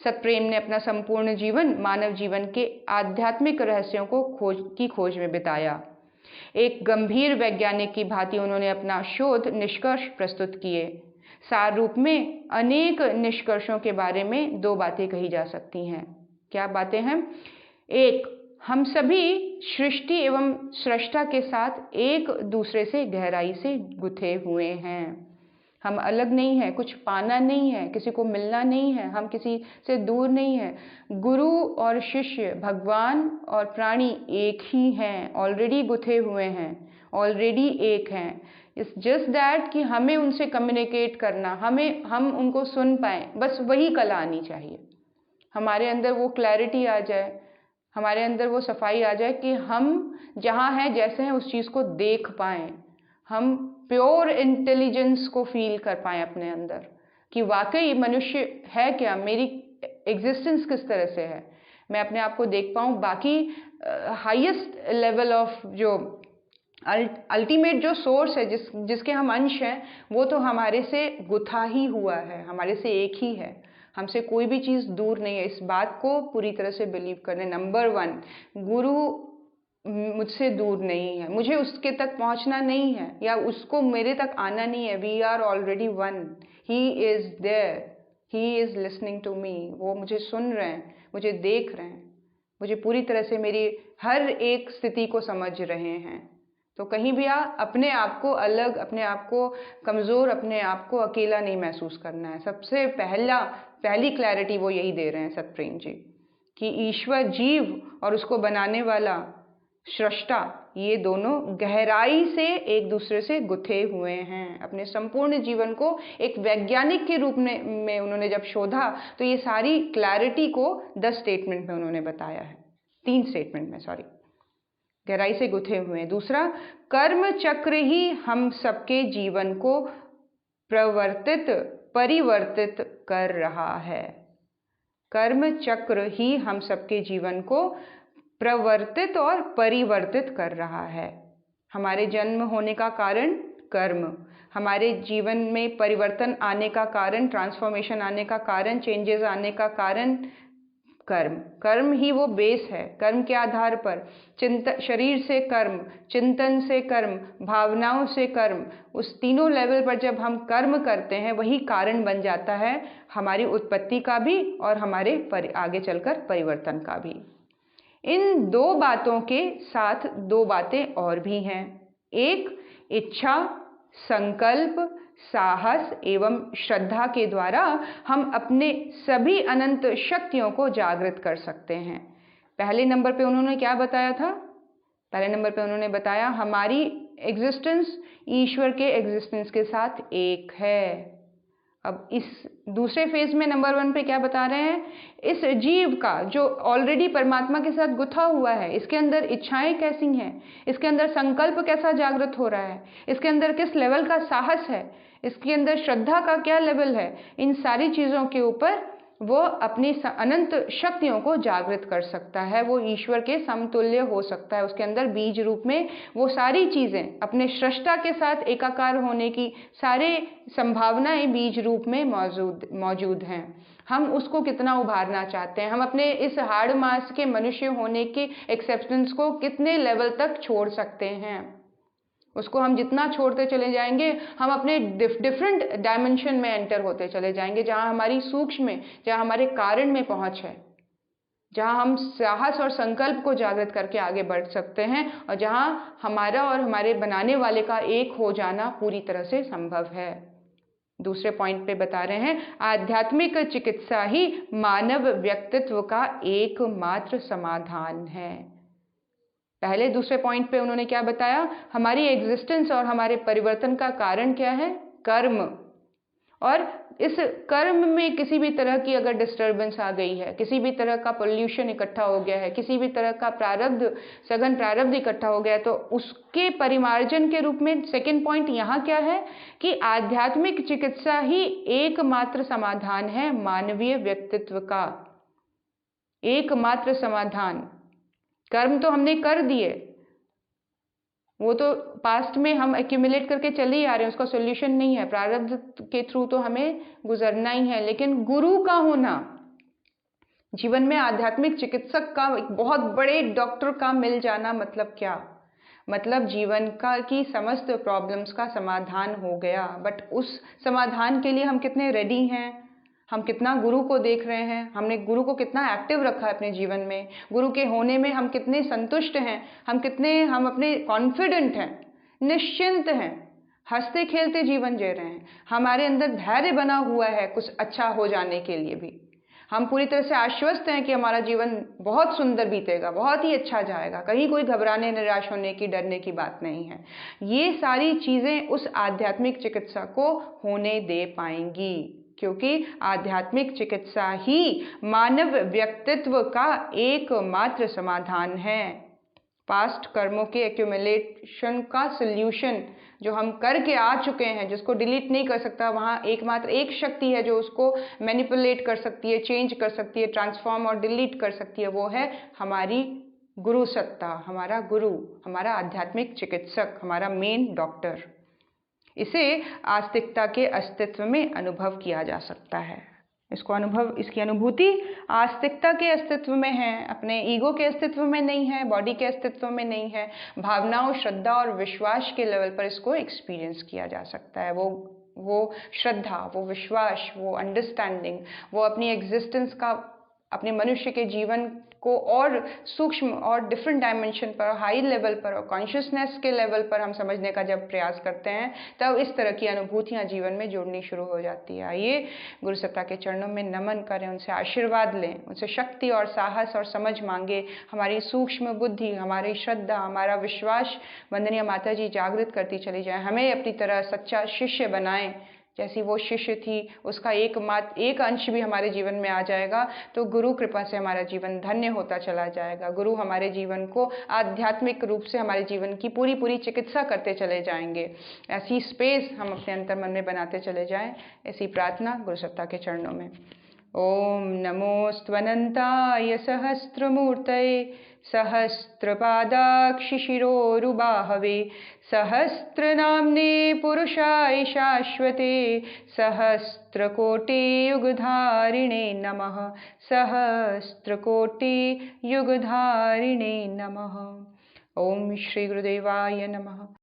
सतप्रेम ने अपना संपूर्ण जीवन मानव जीवन के आध्यात्मिक रहस्यों की खोज में बिताया। एक गंभीर वैज्ञानिक की भांति उन्होंने अपना शोध निष्कर्ष प्रस्तुत किए। सार रूप में अनेक निष्कर्षों के बारे में दो बातें कही जा सकती हैं। क्या बातें हैं? एक, हम सभी सृष्टि एवं सृष्टा के साथ एक दूसरे से गहराई से गुथे हुए हैं। हम अलग नहीं हैं, कुछ पाना नहीं है, किसी को मिलना नहीं है, हम किसी से दूर नहीं है। गुरु और शिष्य, भगवान और प्राणी एक ही हैं, ऑलरेडी गुथे हुए हैं, ऑलरेडी एक हैं। इट्स जस्ट दैट कि हमें उनसे कम्युनिकेट करना, हम उनको सुन पाएँ, बस वही कला आनी चाहिए। हमारे अंदर वो क्लैरिटी आ जाए, हमारे अंदर वो सफाई आ जाए कि हम जहाँ हैं जैसे हैं उस चीज़ को देख पाएँ, हम प्योर इंटेलिजेंस को फील कर पाएँ अपने अंदर कि वाकई मनुष्य है क्या, मेरी एग्जिस्टेंस किस तरह से है, मैं अपने आप को देख पाऊँ। बाकी हाईएस्ट लेवल ऑफ जो अल्टीमेट जो सोर्स है जिसके हम अंश हैं, वो तो हमारे से गुथा ही हुआ है, हमारे से एक ही है, हमसे कोई भी चीज़ दूर नहीं है। इस बात को पूरी तरह से बिलीव करने। नंबर 1, गुरु मुझसे दूर नहीं है, मुझे उसके तक पहुंचना नहीं है या उसको मेरे तक आना नहीं है। We are already one, he is there, he is listening to me. वो मुझे सुन रहे हैं, मुझे देख रहे हैं, मुझे पूरी तरह से मेरी हर एक स्थिति को समझ रहे हैं। तो कहीं भी अपने आप को अलग, अपने आप को कमज़ोर, अपने आप को अकेला नहीं महसूस करना है। सबसे पहली क्लैरिटी वो यही दे रहे हैं सतप्रेम जी कि ईश्वर, जीव और उसको बनाने वाला सृष्टा, ये दोनों गहराई से एक दूसरे से गुथे हुए हैं। अपने संपूर्ण जीवन को एक वैज्ञानिक के रूप में उन्होंने जब शोधा तो ये सारी क्लैरिटी को 10 स्टेटमेंट में उन्होंने बताया है, 3 स्टेटमेंट में, सॉरी, गहराई से गुथे हुए हैं। दूसरा, कर्म चक्र ही हम सबके जीवन को परिवर्तित कर रहा है। कर्म चक्र ही हम सबके जीवन को प्रवर्तित और परिवर्तित कर रहा है। हमारे जन्म होने का कारण कर्म, हमारे जीवन में परिवर्तन आने का कारण, ट्रांसफॉर्मेशन आने का कारण, चेंजेस आने का कारण कर्म ही वो बेस है। कर्म के आधार पर शरीर से कर्म, चिंतन से कर्म, भावनाओं से कर्म, उस तीनों लेवल पर जब हम कर्म करते हैं वही कारण बन जाता है हमारी उत्पत्ति का भी और हमारे आगे चलकर परिवर्तन का भी। इन 2 बातों के साथ 2 बातें और भी हैं। एक, इच्छा, संकल्प, साहस एवं श्रद्धा के द्वारा हम अपने सभी अनंत शक्तियों को जागृत कर सकते हैं। पहले नंबर पे उन्होंने क्या बताया था? पहले नंबर पे उन्होंने बताया हमारी एग्जिस्टेंस ईश्वर के एग्जिस्टेंस के साथ एक है। अब इस दूसरे फेज में नंबर 1 पे क्या बता रहे हैं? इस जीव का जो ऑलरेडी परमात्मा के साथ गुथा हुआ है, इसके अंदर इच्छाएं कैसी हैं, इसके अंदर संकल्प कैसा जागृत हो रहा है, इसके अंदर किस लेवल का साहस है, इसके अंदर श्रद्धा का क्या लेवल है, इन सारी चीज़ों के ऊपर वो अपनी अनंत शक्तियों को जागृत कर सकता है। वो ईश्वर के समतुल्य हो सकता है। उसके अंदर बीज रूप में वो सारी चीज़ें अपने सृष्टा के साथ एकाकार होने की सारे संभावनाएं बीज रूप में मौजूद हैं। हम उसको कितना उभारना चाहते हैं, हम अपने इस हाड़ मास के मनुष्य होने के एक्सेप्टेंस को कितने लेवल तक छोड़ सकते हैं। उसको हम जितना छोड़ते चले जाएंगे, हम अपने डिफरेंट डायमेंशन में एंटर होते चले जाएंगे, जहाँ हमारी सूक्ष्म में, जहाँ हमारे कारण में पहुँच है, जहाँ हम साहस और संकल्प को जागृत करके आगे बढ़ सकते हैं और जहाँ हमारा और हमारे बनाने वाले का एक हो जाना पूरी तरह से संभव है। दूसरे पॉइंट पे बता रहे हैं, आध्यात्मिक चिकित्सा ही मानव व्यक्तित्व का एकमात्र समाधान है। पहले दूसरे पॉइंट पे उन्होंने क्या बताया, हमारी एग्जिस्टेंस और हमारे परिवर्तन का कारण क्या है, कर्म। और इस कर्म में किसी भी तरह की अगर डिस्टर्बेंस आ गई है, किसी भी तरह का पोल्यूशन इकट्ठा हो गया है, किसी भी तरह का प्रारब्ध, सघन प्रारब्ध इकट्ठा हो गया है, तो उसके परिमार्जन के रूप में सेकंड पॉइंट यहाँ क्या है कि आध्यात्मिक चिकित्सा ही एकमात्र समाधान है मानवीय व्यक्तित्व का, एकमात्र समाधान। कर्म तो हमने कर दिए, वो तो पास्ट में हम एक्यूमुलेट करके चले ही आ रहे हैं, उसका सॉल्यूशन नहीं है, प्रारब्ध के थ्रू तो हमें गुजरना ही है। लेकिन गुरु का होना, जीवन में आध्यात्मिक चिकित्सक का, एक बहुत बड़े डॉक्टर का मिल जाना, मतलब क्या, मतलब जीवन का की समस्त प्रॉब्लम्स का समाधान हो गया। बट उस समाधान के लिए हम कितने रेडी हैं, हम कितना गुरु को देख रहे हैं, हमने गुरु को कितना एक्टिव रखा है अपने जीवन में, गुरु के होने में हम कितने संतुष्ट हैं, हम अपने कॉन्फिडेंट हैं, निश्चिंत हैं, हंसते खेलते जीवन जी रहे हैं, हमारे अंदर धैर्य बना हुआ है कुछ अच्छा हो जाने के लिए भी, हम पूरी तरह से आश्वस्त हैं कि हमारा जीवन बहुत सुंदर बीतेगा, बहुत ही अच्छा जाएगा, कहीं कोई घबराने, निराश होने की, डरने की बात नहीं है। ये सारी चीजें उस आध्यात्मिक चिकित्सा को होने दे पाएंगी, क्योंकि आध्यात्मिक चिकित्सा ही मानव व्यक्तित्व का एकमात्र समाधान है। पास्ट कर्मों के एक्यूमुलेशन का सल्यूशन जो हम करके आ चुके हैं, जिसको डिलीट नहीं कर सकता, वहाँ एकमात्र एक शक्ति है जो उसको मैनिपुलेट कर सकती है, चेंज कर सकती है, ट्रांसफॉर्म और डिलीट कर सकती है, वो है हमारी गुरु सत्ता, हमारा गुरु, हमारा आध्यात्मिक चिकित्सक, हमारा मेन डॉक्टर। इसे आस्तिकता के अस्तित्व में अनुभव किया जा सकता है। इसकी अनुभूति आस्तिकता के अस्तित्व में है, अपने ईगो के अस्तित्व में नहीं है, बॉडी के अस्तित्व में नहीं है, भावनाओं, श्रद्धा और विश्वास के लेवल पर इसको एक्सपीरियंस किया जा सकता है। वो श्रद्धा, वो विश्वास, वो अंडरस्टैंडिंग, वो अपनी एग्जिस्टेंस का, अपने मनुष्य के जीवन को और सूक्ष्म और डिफरेंट डायमेंशन पर, हाई लेवल पर और कॉन्शियसनेस के लेवल पर हम समझने का जब प्रयास करते हैं, तब इस तरह की अनुभूतियां जीवन में जुड़नी शुरू हो जाती है। आइए गुरु सत्ता के चरणों में नमन करें, उनसे आशीर्वाद लें, उनसे शक्ति और साहस और समझ मांगे, हमारी सूक्ष्म बुद्धि, हमारी श्रद्धा, हमारा विश्वास वंदनीय माता जी जागृत करती चली जाए, हमें अपनी तरह सच्चा शिष्य बनाएं। जैसी वो शिष्य थी, उसका एक अंश भी हमारे जीवन में आ जाएगा तो गुरु कृपा से हमारा जीवन धन्य होता चला जाएगा। गुरु हमारे जीवन को आध्यात्मिक रूप से हमारे जीवन की पूरी चिकित्सा करते चले जाएंगे। ऐसी स्पेस हम अपने अंतर मन में बनाते चले जाएं। ऐसी प्रार्थना गुरु सत्ता के चरणों में। ओम नमोस्त्वनंताय सहस्त्रमूर्तये सहस्रपादाक्षिशिरोरुबाहवे सहस्रनाम्ने पुरुषाय शाश्वते सहस्रकोटियुगधारिणे नमः सहस्रकोटियुगधारिणे नमः। ओम श्री गुरुदेवाय नमः।